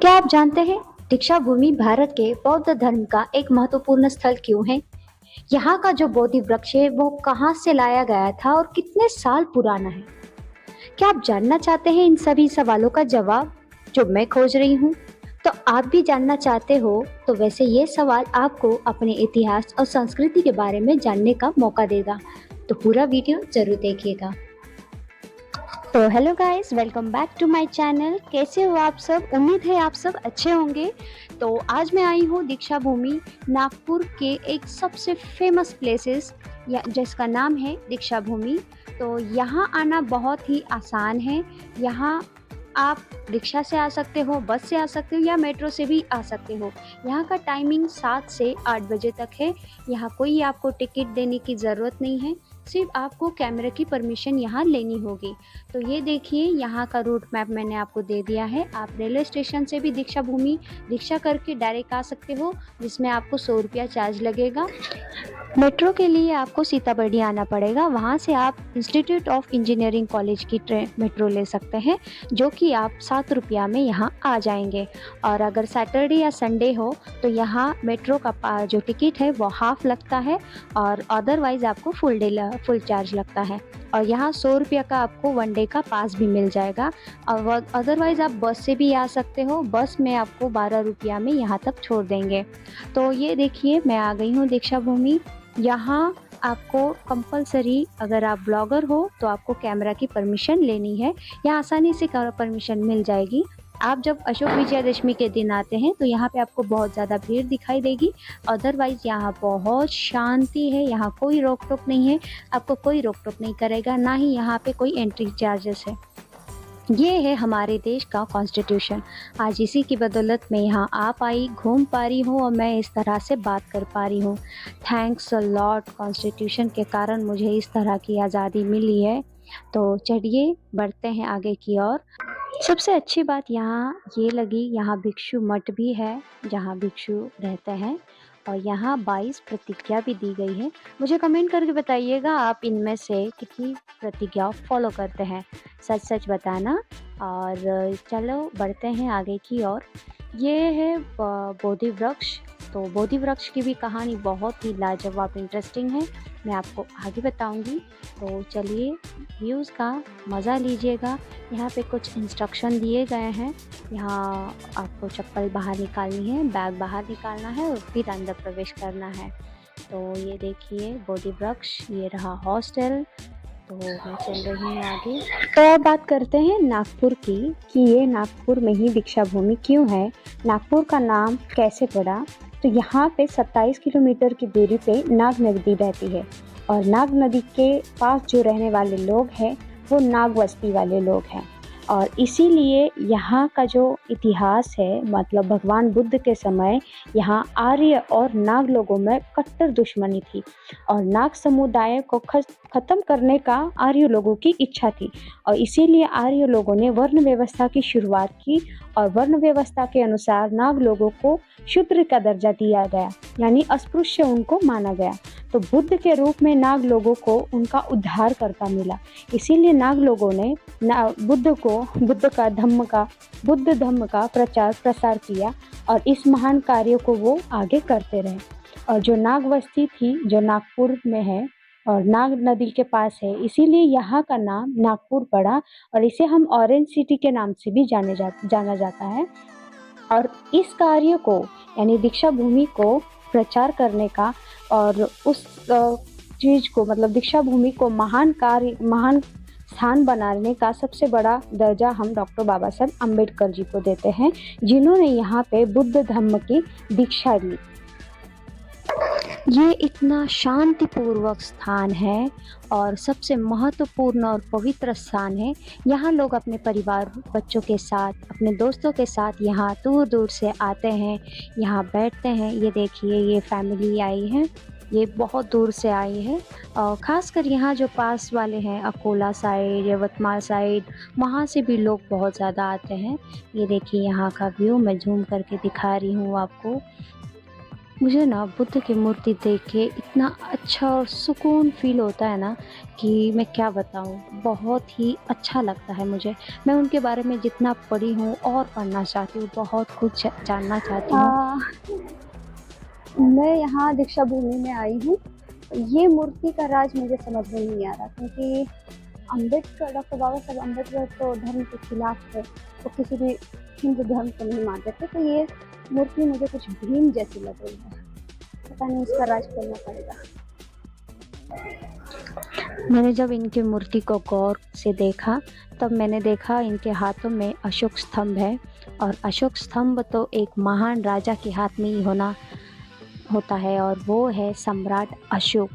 क्या आप जानते हैं दीक्षा भूमि भारत के बौद्ध धर्म का एक महत्वपूर्ण स्थल क्यों है? यहाँ का जो बोधि वृक्ष है वो कहाँ से लाया गया था और कितने साल पुराना है? क्या आप जानना चाहते हैं इन सभी सवालों का जवाब जो मैं खोज रही हूँ? तो आप भी जानना चाहते हो तो वैसे ये सवाल आपको अपने इतिहास और संस्कृति के बारे में जानने का मौका देगा, तो पूरा वीडियो जरूर देखिएगा। तो hello guys, welcome back to my channel. कैसे हो आप सब? उम्मीद है आप सब अच्छे होंगे। तो आज मैं आई हूँ दीक्षा भूमि, नागपुर के एक सबसे फेमस प्लेसेस जिसका नाम है दीक्षा भूमि। तो यहाँ आना बहुत ही आसान है। यहाँ आप रिक्शा से आ सकते हो, बस से आ सकते हो या मेट्रो से भी आ सकते हो। यहाँ का टाइमिंग 7 से 8 बजे तक है। यहाँ कोई आपको टिकट देने की ज़रूरत नहीं है। सिर्फ आपको कैमरे की परमिशन यहाँ लेनी होगी। तो ये देखिए यहाँ का रूट मैप मैंने आपको दे दिया है। आप रेलवे स्टेशन से भी दीक्षा भूमि रिक्शा करके डायरेक्ट आ सकते हो, जिसमें आपको 100 रुपया चार्ज लगेगा। मेट्रो के लिए आपको सीताबर्डी आना पड़ेगा, वहाँ से आप इंस्टीट्यूट ऑफ इंजीनियरिंग कॉलेज की मेट्रो ले सकते हैं, जो कि आप 7 रुपया में यहाँ आ जाएंगे। और अगर सैटरडे या संडे हो तो यहाँ मेट्रो का जो टिकट है वो हाफ लगता है, और अदरवाइज़ आपको फुल चार्ज लगता है। और यहाँ 100 रुपया का आपको वन डे का पास भी मिल जाएगा। और अदरवाइज़ आप बस से भी आ सकते हो, बस में आपको 12 रुपया में यहाँ तक छोड़ देंगे। तो ये देखिए मैं आ गई हूँ दीक्षा भूमि। यहाँ आपको कंपलसरी, अगर आप ब्लॉगर हो तो आपको कैमरा की परमिशन लेनी है। यहाँ आसानी से परमिशन मिल जाएगी। आप जब अशोक विजयादशमी के दिन आते हैं तो यहाँ पे आपको बहुत ज़्यादा भीड़ दिखाई देगी, अदरवाइज़ यहाँ बहुत शांति है, यहाँ कोई रोक टोक नहीं है, आपको कोई रोक टोक नहीं करेगा, ना ही यहाँ पे कोई एंट्री चार्जेस है। ये है हमारे देश का कॉन्स्टिट्यूशन। आज इसी की बदौलत मैं यहाँ आ पाई, घूम पा रही हूँ और मैं इस तरह से बात कर पा रही हूँ। थैंक्स अ लॉट, कॉन्स्टिट्यूशन के कारण मुझे इस तरह की आज़ादी मिली है। तो चलिए बढ़ते हैं आगे की ओर। सबसे अच्छी बात यहाँ ये लगी, यहाँ भिक्षु मठ भी है जहाँ भिक्षु रहते हैं, और यहाँ 22 प्रतिज्ञा भी दी गई है। मुझे कमेंट करके बताइएगा आप इनमें से कितनी प्रतिज्ञा फॉलो करते हैं, सच सच बताना। और चलो बढ़ते हैं आगे की ओर। ये है बोधि वृक्ष। तो बोधि वृक्ष की भी कहानी बहुत ही लाजवाब इंटरेस्टिंग है, मैं आपको आगे बताऊंगी। तो चलिए व्यूज़ का मज़ा लीजिएगा। यहाँ पे कुछ इंस्ट्रक्शन दिए गए हैं। यहाँ आपको चप्पल बाहर निकालनी है, बैग बाहर निकालना है और फिर अंदर प्रवेश करना है। तो ये देखिए बोधि वृक्ष, ये रहा हॉस्टल। तो मैं चल रही हूँ आगे। तो अब बात करते हैं नागपुर की, कि ये नागपुर में ही दीक्षा भूमि क्यों है, नागपुर का नाम कैसे पड़ा। तो यहाँ पे 27 किलोमीटर की दूरी पे नाग नदी बहती है, और नाग नदी के पास जो रहने वाले लोग हैं वो नाग बस्ती वाले लोग हैं। और इसीलिए यहाँ का जो इतिहास है, मतलब भगवान बुद्ध के समय यहाँ आर्य और नाग लोगों में कट्टर दुश्मनी थी, और नाग समुदाय को ख़त्म करने का आर्य लोगों की इच्छा थी। और इसीलिए आर्य लोगों ने वर्ण व्यवस्था की शुरुआत की, और वर्ण व्यवस्था के अनुसार नाग लोगों को शूद्र का दर्जा दिया गया, यानी अस्पृश्य उनको माना गया। तो बुद्ध के रूप में नाग लोगों को उनका उद्धारकर्ता मिला, इसीलिए नाग लोगों ने बुद्ध धम्म का प्रचार प्रसार किया, और इस महान कार्य को वो आगे करते रहे। और जो नाग बस्ती थी, जो नागपुर में है और नाग नदी के पास है, इसीलिए यहाँ का नाम नागपुर पड़ा, और इसे हम ऑरेंज सिटी के नाम से भी जाना जाता है। और इस कार्य को, यानी दीक्षा भूमि को प्रचार करने का, और उस चीज़ को, मतलब दीक्षा भूमि को महान स्थान बनाने का सबसे बड़ा दर्जा हम डॉक्टर बाबा साहब अम्बेडकर जी को देते हैं, जिन्होंने यहाँ पे बुद्ध धम्म की दीक्षा ली। ये इतना शांतिपूर्वक स्थान है और सबसे महत्वपूर्ण और पवित्र स्थान है। यहाँ लोग अपने परिवार, बच्चों के साथ, अपने दोस्तों के साथ यहाँ दूर दूर से आते हैं, यहाँ बैठते हैं। ये देखिए ये फैमिली आई है, ये बहुत दूर से आई है, और ख़ासकर यहाँ जो पास वाले हैं, अकोला साइड, यवतमाल साइड, वहाँ से भी लोग बहुत ज़्यादा आते हैं। ये देखिए यहाँ का व्यू मैं जूम करके दिखा रही हूँ आपको। मुझे ना बुद्ध की मूर्ति देख के इतना अच्छा और सुकून फील होता है ना कि मैं क्या बताऊँ, बहुत ही अच्छा लगता है मुझे। मैं उनके बारे में जितना पढ़ी हूँ और पढ़ना चाहती हूँ, बहुत कुछ जानना चाहती हूँ। मैं यहाँ दीक्षा भूमि में आई हूँ। ये मूर्ति का राज मुझे समझ में नहीं आ रहा, क्योंकि डॉक्टर बाबा साहब अम्बेडकर तो धर्म के खिलाफ थे, तो किसी भी हिंदू धर्म को नहीं मानते थे। तो ये मूर्ति मुझे कुछ भीम जैसी लग रही है, पता नहीं इसका राज खोलना पड़ेगा। मैंने जब इनकी मूर्ति को गौर से देखा, तब मैंने देखा इनके हाथों में अशोक स्तंभ है, और अशोक स्तंभ तो एक महान राजा के हाथ में ही होता है, और वो है सम्राट अशोक।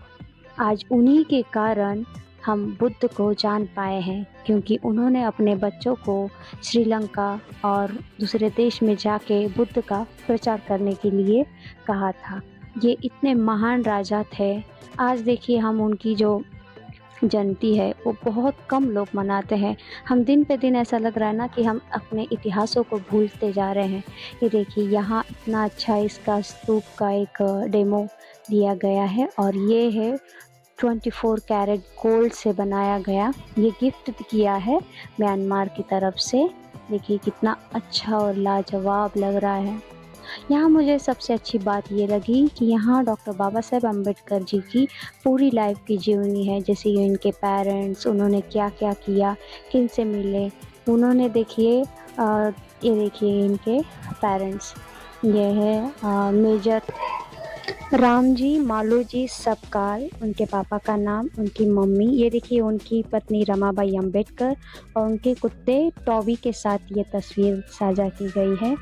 आज उन्हीं के कारण हम बुद्ध को जान पाए हैं, क्योंकि उन्होंने अपने बच्चों को श्रीलंका और दूसरे देश में जाके बुद्ध का प्रचार करने के लिए कहा था। ये इतने महान राजा थे। आज देखिए हम उनकी जो जयंती है वो बहुत कम लोग मनाते हैं। हम दिन पे दिन ऐसा लग रहा है ना कि हम अपने इतिहासों को भूलते जा रहे हैं। ये देखिए यहाँ इतना अच्छा इसका स्तूप का एक डेमो दिया गया है और ये है 24 कैरेट गोल्ड से बनाया गया। ये गिफ्ट किया है म्यांमार की तरफ से। देखिए कितना अच्छा और लाजवाब लग रहा है। यहाँ मुझे सबसे अच्छी बात ये लगी कि यहाँ डॉक्टर बाबा साहेब अम्बेडकर जी की पूरी लाइफ की जीवनी है, जैसे ये इनके पेरेंट्स, उन्होंने क्या क्या किया, किन से मिले। उन्होंने देखिए ये देखिए इनके पेरेंट्स, ये है मेजर रामजी मालोजी सबकाल, उनके पापा का नाम, उनकी मम्मी, ये देखिए उनकी पत्नी रमाबाई अम्बेडकर और उनके कुत्ते टॉबी के साथ ये तस्वीर साझा की गई है।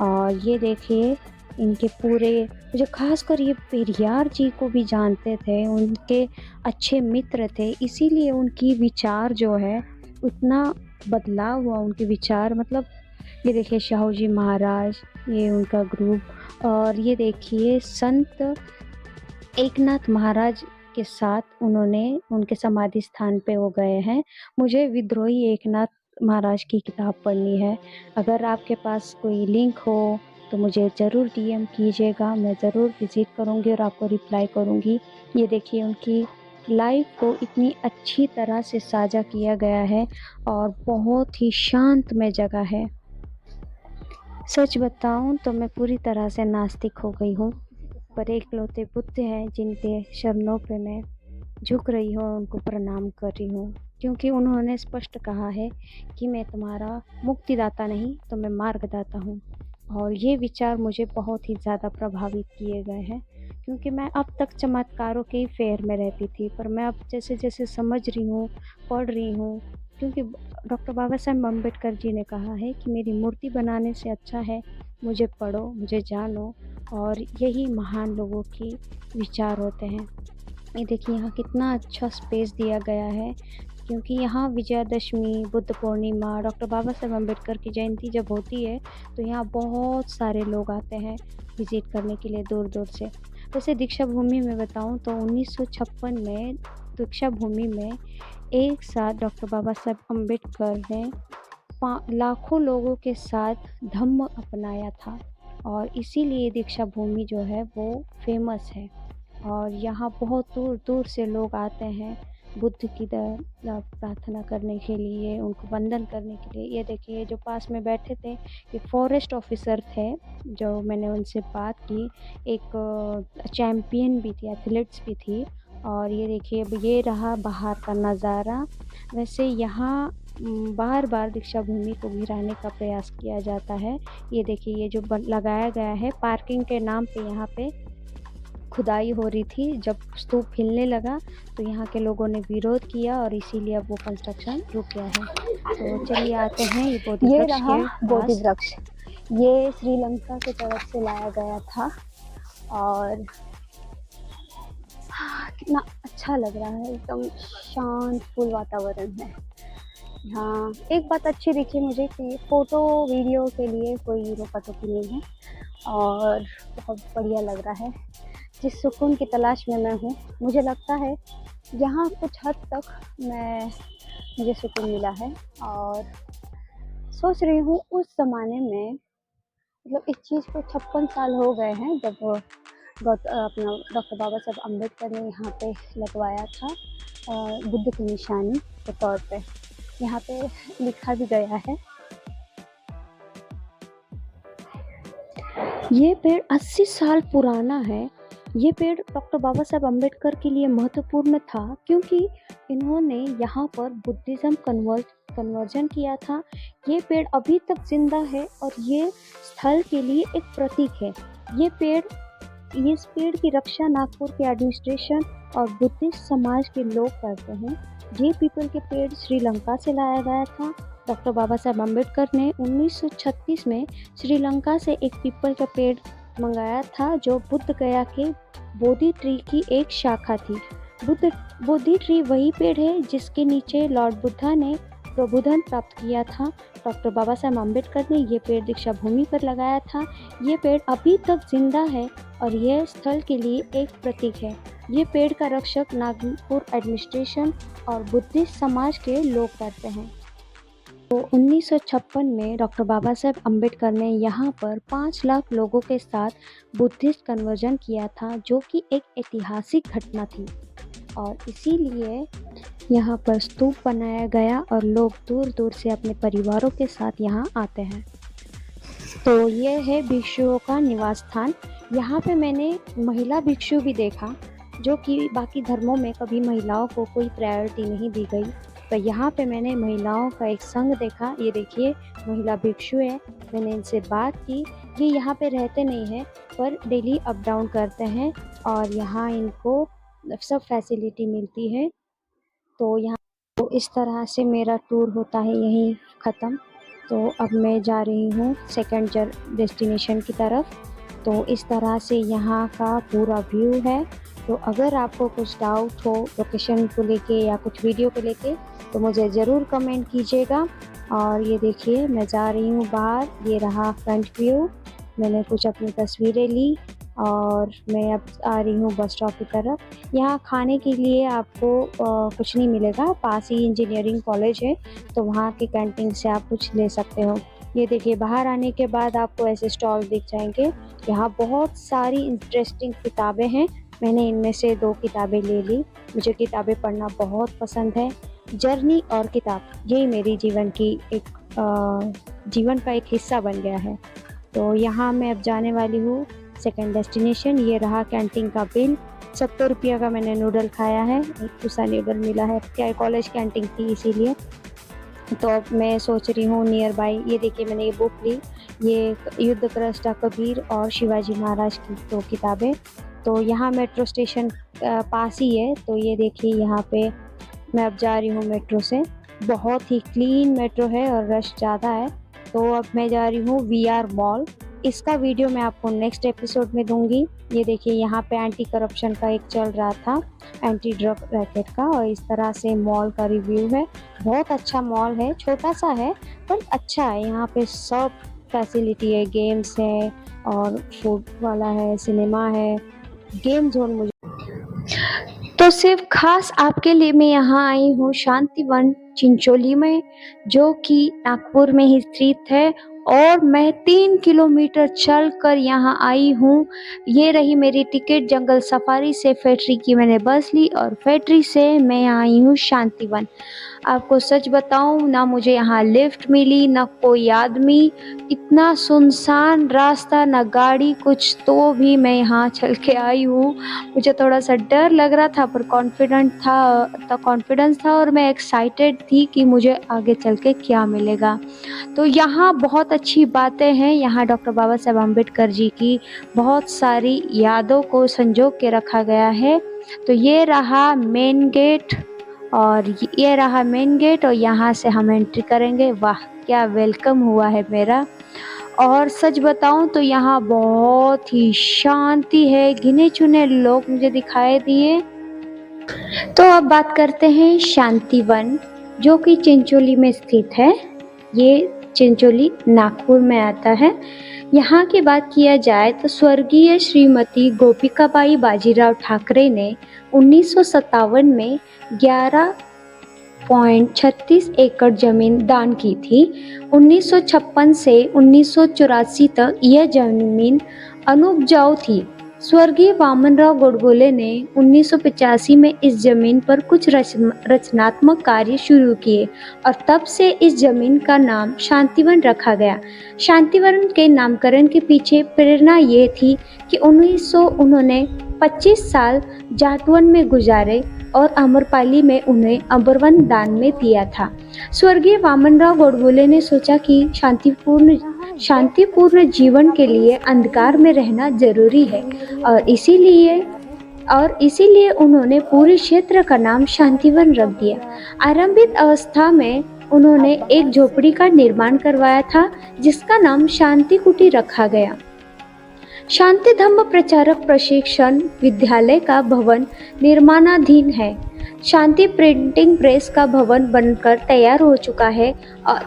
और ये देखिए इनके पूरे, जो खासकर ये पेरियार जी को भी जानते थे, उनके अच्छे मित्र थे, इसीलिए उनकी विचार जो है उतना बदलाव हुआ उनके विचार। मतलब ये देखिए शाहू जी महाराज, ये उनका ग्रुप। और ये देखिए संत एकनाथ महाराज के साथ उन्होंने उनके समाधि स्थान पे वो गए हैं। मुझे विद्रोही एकनाथ महाराज की किताब पढ़नी है। अगर आपके पास कोई लिंक हो तो मुझे ज़रूर डीएम कीजिएगा, मैं ज़रूर विज़िट करूँगी और आपको रिप्लाई करूँगी। ये देखिए उनकी लाइफ को इतनी अच्छी तरह से साझा किया गया है और बहुत ही शांतमय जगह है। सच बताऊं तो मैं पूरी तरह से नास्तिक हो गई हूँ, पर एकलौते बुद्ध हैं जिनके चरणों पे मैं झुक रही हूँ, उनको प्रणाम कर रही हूँ, क्योंकि उन्होंने स्पष्ट कहा है कि मैं तुम्हारा मुक्तिदाता नहीं तो मैं मार्गदाता हूँ। और ये विचार मुझे बहुत ही ज़्यादा प्रभावित किए गए हैं, क्योंकि मैं अब तक चमत्कारों के ही फेर में रहती थी, पर मैं अब जैसे जैसे समझ रही हूँ, पढ़ रही हूँ, क्योंकि डॉक्टर बाबा साहेब अम्बेडकर जी ने कहा है कि मेरी मूर्ति बनाने से अच्छा है मुझे पढ़ो, मुझे जानो, और यही महान लोगों की विचार होते हैं। ये देखिए यहाँ कितना अच्छा स्पेस दिया गया है, क्योंकि यहाँ विजयादशमी, बुद्ध पूर्णिमा, डॉक्टर बाबा साहेब अम्बेडकर की जयंती जब होती है तो यहाँ बहुत सारे लोग आते हैं विज़िट करने के लिए दूर दूर से। वैसे दीक्षा भूमि में बताऊँ तो 1956 में दीक्षा भूमि में एक साथ डॉक्टर बाबा साहेब अम्बेडकर ने लाखों लोगों के साथ धम्म अपनाया था, और इसीलिए दीक्षा भूमि जो है वो फेमस है। और यहाँ बहुत दूर दूर से लोग आते हैं बुद्ध की प्रार्थना करने के लिए, उनको वंदन करने के लिए। ये देखिए जो पास में बैठे थे ये फॉरेस्ट ऑफिसर थे, जो मैंने उनसे बात की, एक चैम्पियन भी थी, एथलीट्स भी थी। और ये देखिए अब ये रहा बाहर का नज़ारा। वैसे यहाँ बार बार दीक्षा भूमि को गिराने का प्रयास किया जाता है। ये देखिए ये जो लगाया गया है पार्किंग के नाम पे, यहाँ पे खुदाई हो रही थी, जब स्तूप हिलने लगा तो यहाँ के लोगों ने विरोध किया और इसीलिए अब वो कंस्ट्रक्शन रुक गया है। तो चलिए आते हैं ये बोधि ये वृक्ष रहा के बोधि पास। वृक्ष। ये श्रीलंका की तरफ से लाया गया था और कितना अच्छा लग रहा है, एकदम शांत फुल वातावरण है। हाँ, एक बात अच्छी दिखी मुझे कि फ़ोटो वीडियो के लिए कोई रोका-टोकी नहीं है और बहुत बढ़िया लग रहा है। जिस सुकून की तलाश में मैं हूँ, मुझे लगता है यहाँ कुछ हद तक मुझे सुकून मिला है। और सोच रही हूँ उस ज़माने में, मतलब इस चीज़ को 56 साल हो गए हैं जब अपना डॉक्टर बाबा साहेब अम्बेडकर ने यहाँ पे लगवाया था बुद्ध की निशानी के तौर पे। यहाँ पे लिखा भी गया है, ये पेड़ 80 साल पुराना है। ये पेड़ डॉक्टर बाबा साहेब अम्बेडकर के लिए महत्वपूर्ण था क्योंकि इन्होंने यहाँ पर बुद्धिज़्म कन्वर्जन किया था। ये पेड़ अभी तक जिंदा है और ये स्थल के लिए एक प्रतीक है। इस पेड़ की रक्षा नागपुर के एडमिनिस्ट्रेशन और बुद्धिस्ट समाज के लोग करते हैं। ये पीपल के पेड़ श्रीलंका से लाया गया था। डॉक्टर बाबा साहेब अम्बेडकर ने 1936 में श्रीलंका से एक पीपल का पेड़ मंगाया था, जो बुद्ध गया के बोधि ट्री की एक शाखा थी। बोधि ट्री वही पेड़ है जिसके नीचे लॉर्ड बुद्धा ने प्रबोधन प्राप्त किया था। डॉक्टर बाबा साहेब अम्बेडकर ने ये पेड़ दीक्षा भूमि पर लगाया था। ये पेड़ अभी तक जिंदा है और यह स्थल के लिए एक प्रतीक है। ये पेड़ का रक्षक नागपुर एडमिनिस्ट्रेशन और बुद्धिस्ट समाज के लोग करते हैं। तो 1956 में डॉक्टर बाबा साहेब अम्बेडकर ने यहाँ पर 5 लाख लोगों के साथ बुद्धिस्ट कन्वर्जन किया था, जो कि एक ऐतिहासिक घटना थी और इसीलिए यहाँ पर स्तूप बनाया गया और लोग दूर दूर से अपने परिवारों के साथ यहाँ आते हैं। तो ये है भिक्षुओं का निवास स्थान। यहाँ पे मैंने महिला भिक्षु भी देखा, जो कि बाकी धर्मों में कभी महिलाओं को कोई प्रायोरिटी नहीं दी गई। तो यहाँ पे मैंने महिलाओं का एक संघ देखा। ये देखिए महिला भिक्षु है। मैंने इनसे बात की। ये यहाँ पे रहते नहीं हैं पर डेली अप डाउन करते हैं और यहाँ इनको सब फैसिलिटी मिलती है। तो यहाँ तो इस तरह से मेरा टूर होता है यहीं ख़त्म। तो अब मैं जा रही हूँ सेकंड डेस्टिनेशन की तरफ। तो इस तरह से यहाँ का पूरा व्यू है। तो अगर आपको कुछ डाउट हो लोकेशन को लेके या कुछ वीडियो को लेके तो मुझे ज़रूर कमेंट कीजिएगा। और ये देखिए मैं जा रही हूँ बाहर। ये रहा फ्रंट व्यू। मैंने कुछ अपनी तस्वीरें ली और मैं अब आ रही हूँ बस स्टॉप की तरफ। यहाँ खाने के लिए आपको कुछ नहीं मिलेगा। पास ही इंजीनियरिंग कॉलेज है तो वहाँ की कैंटीन से आप कुछ ले सकते हो। ये देखिए बाहर आने के बाद आपको ऐसे स्टॉल दिख जाएंगे। यहाँ बहुत सारी इंटरेस्टिंग किताबें हैं। मैंने इनमें से 2 किताबें ले ली। मुझे किताबें पढ़ना बहुत पसंद है। जर्नी और किताब यही मेरी जीवन का एक हिस्सा बन गया है। तो यहाँ मैं अब जाने वाली हूँ सेकंड डेस्टिनेशन। ये रहा कैंटीन का बिल। 70 रुपये का मैंने नूडल खाया है। एक दूसरा नूडल मिला है। क्या कॉलेज कैंटीन थी इसीलिए। तो अब मैं सोच रही हूँ नियर बाई। ये देखिए मैंने ये बुक ली। ये युद्ध ग्रस्ता कबीर और शिवाजी महाराज की 2 किताबें। तो यहाँ मेट्रो स्टेशन पास ही है। तो ये देखिए यहाँ पे मैं अब जा रही हूँ मेट्रो से। बहुत ही क्लीन मेट्रो है और रश ज़्यादा है। तो अब मैं जा रही हूँ VR मॉल। इसका वीडियो मैं आपको नेक्स्ट एपिसोड में दूंगी। ये देखिए यहाँ पे एंटी करप्शन का एक चल रहा था, एंटी ड्रग रैकेट का, और इस तरह से मॉल का रिव्यू है। बहुत अच्छा मॉल है। छोटा सा है पर अच्छा है। यहाँ पे सब फैसिलिटी है। गेम्स है और फूड वाला है, सिनेमा है, गेम जोन। मुझे तो सिर्फ खास आपके लिए मैं यहाँ आई हूँ शांतिवन चिंचोली में, जो कि नागपुर में ही स्थित है। और मैं 3 किलोमीटर चलकर यहाँ आई हूँ। ये रही मेरी टिकट। जंगल सफारी से फैक्ट्री की मैंने बस ली और फैक्ट्री से मैं आई हूँ शांतिवन। आपको सच बताऊं ना, मुझे यहाँ लिफ्ट मिली ना कोई आदमी। इतना सुनसान रास्ता, ना गाड़ी कुछ, तो भी मैं यहाँ चल के आई हूँ। मुझे थोड़ा सा डर लग रहा था पर कॉन्फिडेंस था और मैं एक्साइटेड थी कि मुझे आगे चल के क्या मिलेगा। तो यहाँ बहुत अच्छी बातें हैं। यहाँ डॉक्टर बाबा साहेब अम्बेडकर जी की बहुत सारी यादों को संजो के रखा गया है। तो ये रहा मेन गेट और यहाँ से हम एंट्री करेंगे। वाह क्या वेलकम हुआ है मेरा। और सच बताऊं तो यहाँ बहुत ही शांति है। गिने चुने लोग मुझे दिखाई दिए। तो अब बात करते हैं शांतिवन, जो कि चिंचोली में स्थित है। ये चिंचोली नागपुर में आता है। यहाँ की बात किया जाए तो स्वर्गीय श्रीमती गोपिकाबाई बाजीराव ठाकरे ने 1957 में 11.36 एकड़ जमीन दान की थी। 1956 से 1984 तक यह जमीन अनुपजाऊ थी। स्वर्गीय वामनराव गोडबोले ने 1985 में इस जमीन पर कुछ रचनात्मक कार्य शुरू किए और तब से इस जमीन का नाम शांतिवन रखा गया। शांतिवन के नामकरण के पीछे प्रेरणा ये थी कि उन्होंने 25 साल जाटवन में गुजारे और अमरपाली में उन्हें अमरवन दान में दिया था। स्वर्गीय वामनराव गोडबोले ने सोचा कि शांतिपूर्ण जीवन के लिए अंधकार में रहना जरूरी है और इसीलिए उन्होंने पूरे क्षेत्र का नाम शांतिवन रख दिया। आरंभिक अवस्था में उन्होंने एक झोपड़ी का निर्माण करवाया था जिसका नाम शांति कुटी रखा गया। शांति धम्म प्रचारक प्रशिक्षण विद्यालय का भवन निर्माणाधीन है। शांति प्रिंटिंग प्रेस का भवन बनकर तैयार हो चुका है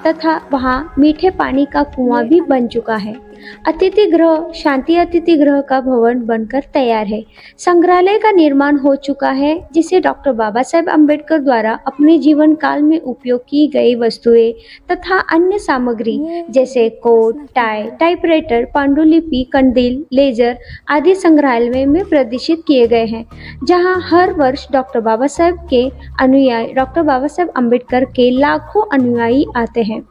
तथा वहां मीठे पानी का कुआं भी बन चुका है। अतिथि गृह शांति अतिथि गृह का भवन बनकर तैयार है। संग्रहालय का निर्माण हो चुका है, जिसे डॉक्टर बाबा साहेब अम्बेडकर द्वारा अपने जीवन काल में उपयोग की गई वस्तुएं तथा अन्य सामग्री जैसे कोट, टाई, टाइपराइटर, पांडुलिपि, कंदील, लेजर आदि संग्रहालय में प्रदर्शित किए गए हैं, जहां हर वर्ष डॉक्टर बाबा साहेब अम्बेडकर के लाखों अनुयायी आते हैं।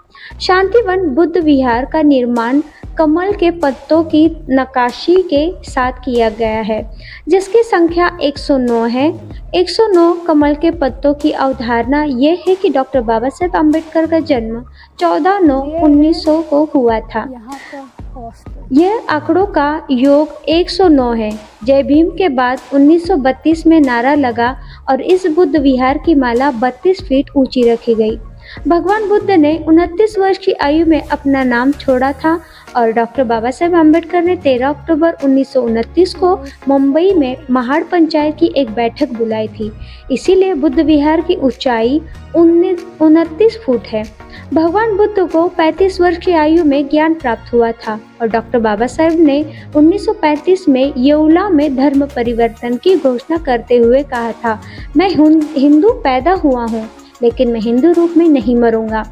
शांतिवन बुद्ध विहार का निर्माण कमल के पत्तों की नक्काशी के साथ किया गया है, जिसकी संख्या 109 है। 109 कमल के पत्तों की अवधारणा ये है कि डॉक्टर बाबा साहेब अम्बेडकर का जन्म 14/9/1900 को हुआ था। यह आंकड़ों का योग 109 है। जय भीम के बाद 1932 में नारा लगा और इस बुद्ध विहार की माला 32 फीट ऊंची रखी गई। भगवान बुद्ध ने 29 वर्ष की आयु में अपना नाम छोड़ा था और डॉक्टर बाबा साहेब अम्बेडकर ने 13 अक्टूबर 1929 को मुंबई में महाड़ पंचायत की एक बैठक बुलाई थी। इसीलिए बुद्ध विहार की ऊंचाई 29 फुट है। भगवान बुद्ध को 35 वर्ष की आयु में ज्ञान प्राप्त हुआ था और डॉक्टर बाबा साहेब ने 1935 में येवला में धर्म परिवर्तन की घोषणा करते हुए कहा था, मैं हिंदू पैदा हुआ हूँ, लेकिन मैं हिंदू रूप में नहीं मरूंगा।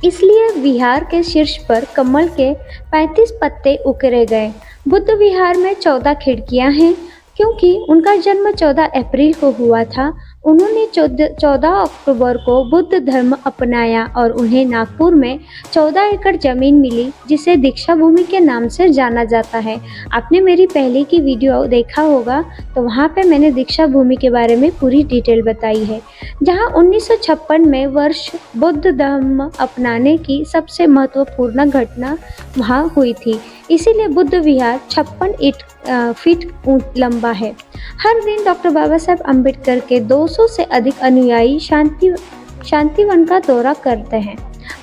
इसलिए विहार के शीर्ष पर कमल के 35 पत्ते उकेरे गए। बुद्ध विहार में 14 खिड़कियां हैं। क्योंकि उनका जन्म 14 अप्रैल को हुआ था, उन्होंने 14 अक्टूबर को बुद्ध धर्म अपनाया और उन्हें नागपुर में 14 एकड़ जमीन मिली, जिसे दीक्षा भूमि के नाम से जाना जाता है। आपने मेरी पहले की वीडियो देखा होगा, तो वहाँ पे मैंने दीक्षा भूमि के बारे में पूरी डिटेल बताई है, जहाँ 1956 में वर्ष बुद्ध धर्म अपनाने की सबसे महत्वपूर्ण घटना वहाँ हुई थी। इसीलिए बुद्ध विहार 56 फीट लंबा है। हर दिन डॉक्टर बाबा साहेब अम्बेडकर के 200 से अधिक अनुयायी शांतिवन का दौरा करते हैं।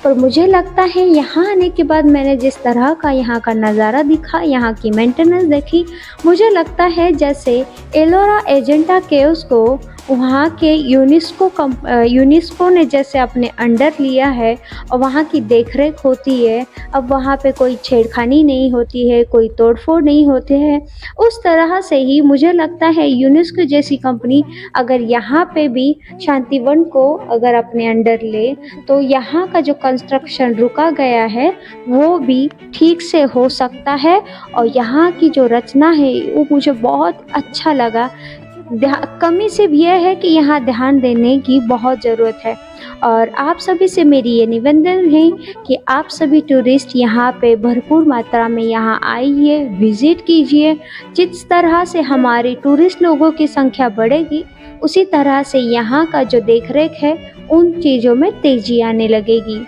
पर मुझे लगता है यहाँ आने के बाद मैंने जिस तरह का यहाँ का नज़ारा दिखा, यहाँ की मेंटेनेंस देखी, मुझे लगता है जैसे एलोरा एजेंटा केव्स को वहाँ के यूनेस्को ने जैसे अपने अंडर लिया है और वहाँ की देखरेख होती है। अब वहाँ पे कोई छेड़खानी नहीं होती है, कोई तोड़फोड़ नहीं होते हैं। उस तरह से ही मुझे लगता है यूनेस्को जैसी कंपनी अगर यहाँ पे भी शांतिवन को अगर अपने अंडर ले, तो यहाँ का जो कंस्ट्रक्शन रुका गया है वो भी ठीक से हो सकता है। और यहाँ की जो रचना है वो मुझे बहुत अच्छा लगा। कमी सिर्फ यह है कि यहाँ ध्यान देने की बहुत ज़रूरत है। और आप सभी से मेरी ये निवेदन है कि आप सभी टूरिस्ट यहाँ पे भरपूर मात्रा में यहाँ आइए, विज़िट कीजिए। जिस तरह से हमारे टूरिस्ट लोगों की संख्या बढ़ेगी, उसी तरह से यहाँ का जो देखरेख है उन चीज़ों में तेज़ी आने लगेगी।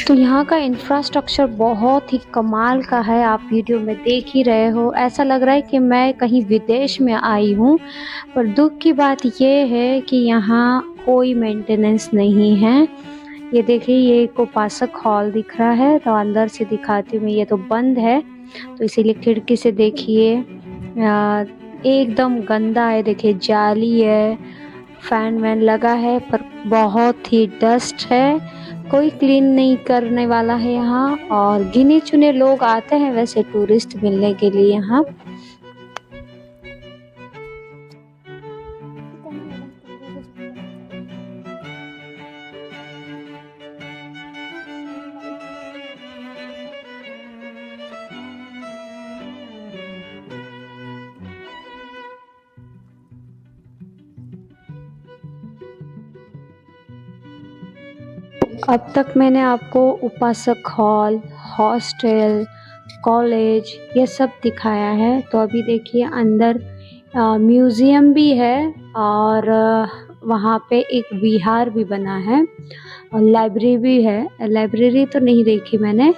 तो यहाँ का इंफ्रास्ट्रक्चर बहुत ही कमाल का है, आप वीडियो में देख ही रहे हो। ऐसा लग रहा है कि मैं कहीं विदेश में आई हूँ। पर दुख की बात ये है कि यहाँ कोई मेंटेनेंस नहीं है। ये देखिए, ये एक उपासक हॉल दिख रहा है, तो अंदर से दिखाती हूँ। ये तो बंद है, तो इसीलिए खिड़की से देखिए एकदम गंदा है। देखिए जाली है, फैन वैन लगा है, पर बहुत ही डस्ट है। कोई क्लीन नहीं करने वाला है यहाँ, और गिने चुने लोग आते हैं वैसे टूरिस्ट मिलने के लिए यहाँ। अब तक मैंने आपको उपासक हॉल, हॉस्टल, कॉलेज ये सब दिखाया है। तो अभी देखिए अंदर म्यूज़ियम भी है और वहाँ पे एक विहार भी बना है और लाइब्रेरी भी है। लाइब्रेरी तो नहीं देखी मैंने,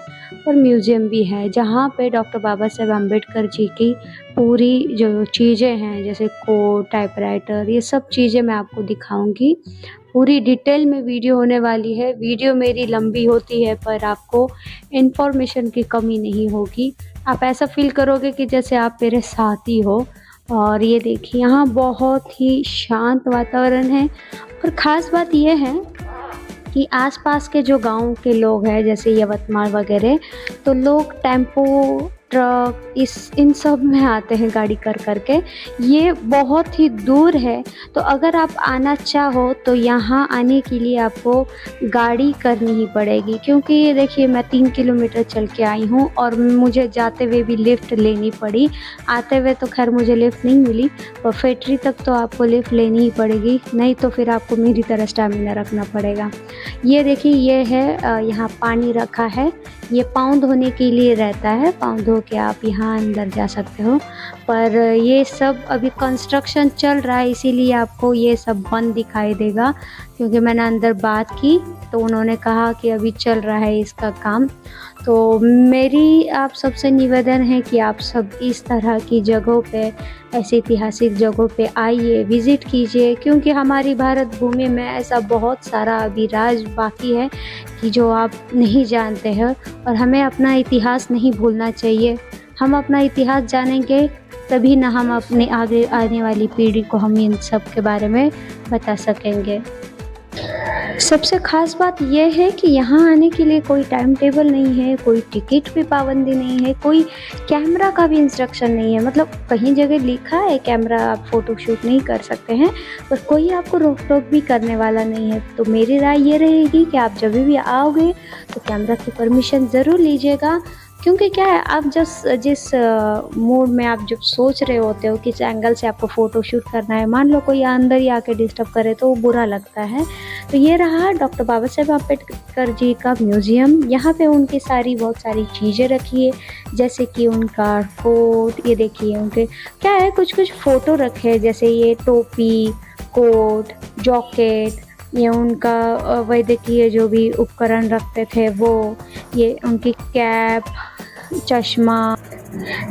पर म्यूज़ियम भी है, जहाँ पे डॉक्टर बाबा साहेब अम्बेडकर जी की पूरी जो चीज़ें हैं, जैसे कोड, टाइपराइटर, ये सब चीज़ें मैं आपको दिखाऊंगी। पूरी डिटेल में वीडियो होने वाली है। वीडियो मेरी लंबी होती है, पर आपको इन्फॉर्मेशन की कमी नहीं होगी। आप ऐसा फील करोगे कि जैसे आप मेरे साथ ही हो। और ये देखिए, यहाँ बहुत ही शांत वातावरण है। और ख़ास बात यह है कि आसपास के जो गाँव के लोग हैं जैसे यवतमाल वगैरह, तो लोग टेम्पो, ट्रक इन सब में आते हैं गाड़ी कर के। ये बहुत ही दूर है, तो अगर आप आना चाहो तो यहाँ आने के लिए आपको गाड़ी करनी ही पड़ेगी, क्योंकि ये देखिए मैं 3 किलोमीटर चल के आई हूँ और मुझे जाते हुए भी लिफ्ट लेनी पड़ी। आते हुए तो खैर मुझे लिफ्ट नहीं मिली, पर फैक्ट्री तक तो आपको लिफ्ट लेनी ही पड़ेगी, नहीं तो फिर आपको मेरी तरह स्टैमिना रखना पड़ेगा। ये देखिए ये है यहाँ पानी रखा है, ये पाँव धोने के लिए रहता है, पाँव धो के आप यहाँ अंदर जा सकते हो। पर ये सब अभी कंस्ट्रक्शन चल रहा है, इसीलिए आपको ये सब बंद दिखाई देगा, क्योंकि मैंने अंदर बात की तो उन्होंने कहा कि अभी चल रहा है इसका काम। तो मेरी आप सबसे निवेदन है कि आप सब इस तरह की जगहों पे, ऐसी ऐतिहासिक जगहों पे आइए, विज़िट कीजिए, क्योंकि हमारी भारत भूमि में ऐसा बहुत सारा अभी राज बाकी है कि जो आप नहीं जानते हैं, और हमें अपना इतिहास नहीं भूलना चाहिए। हम अपना इतिहास जानेंगे तभी ना हम अपने आगे आने वाली पीढ़ी को हम इन सब के बारे में बता सकेंगे। सबसे ख़ास बात यह है कि यहाँ आने के लिए कोई टाइम टेबल नहीं है, कोई टिकट की पाबंदी नहीं है, कोई कैमरा का भी इंस्ट्रक्शन नहीं है। मतलब कहीं जगह लिखा है कैमरा आप फ़ोटो शूट नहीं कर सकते हैं, पर कोई आपको रोक टोक भी करने वाला नहीं है। तो मेरी राय ये रहेगी कि आप जब भी आओगे तो कैमरा की परमिशन ज़रूर लीजिएगा, क्योंकि क्या है, आप जिस मूड में आप जब सोच रहे होते हो किस एंगल से आपको फ़ोटो शूट करना है, मान लो कोई अंदर ही आके डिस्टर्ब करे तो वो बुरा लगता है। तो ये रहा डॉक्टर बाबा साहेब अम्बेडकर जी का म्यूज़ियम। यहाँ पे उनकी बहुत सारी चीज़ें रखी है, जैसे कि उनका कोट, ये देखिए उनके क्या है, कुछ फ़ोटो रखे हैं, जैसे ये टोपी, कोट, जॉकेट, ये उनका वैद्यकीय जो भी उपकरण रखते थे वो, ये उनकी कैप, चश्मा।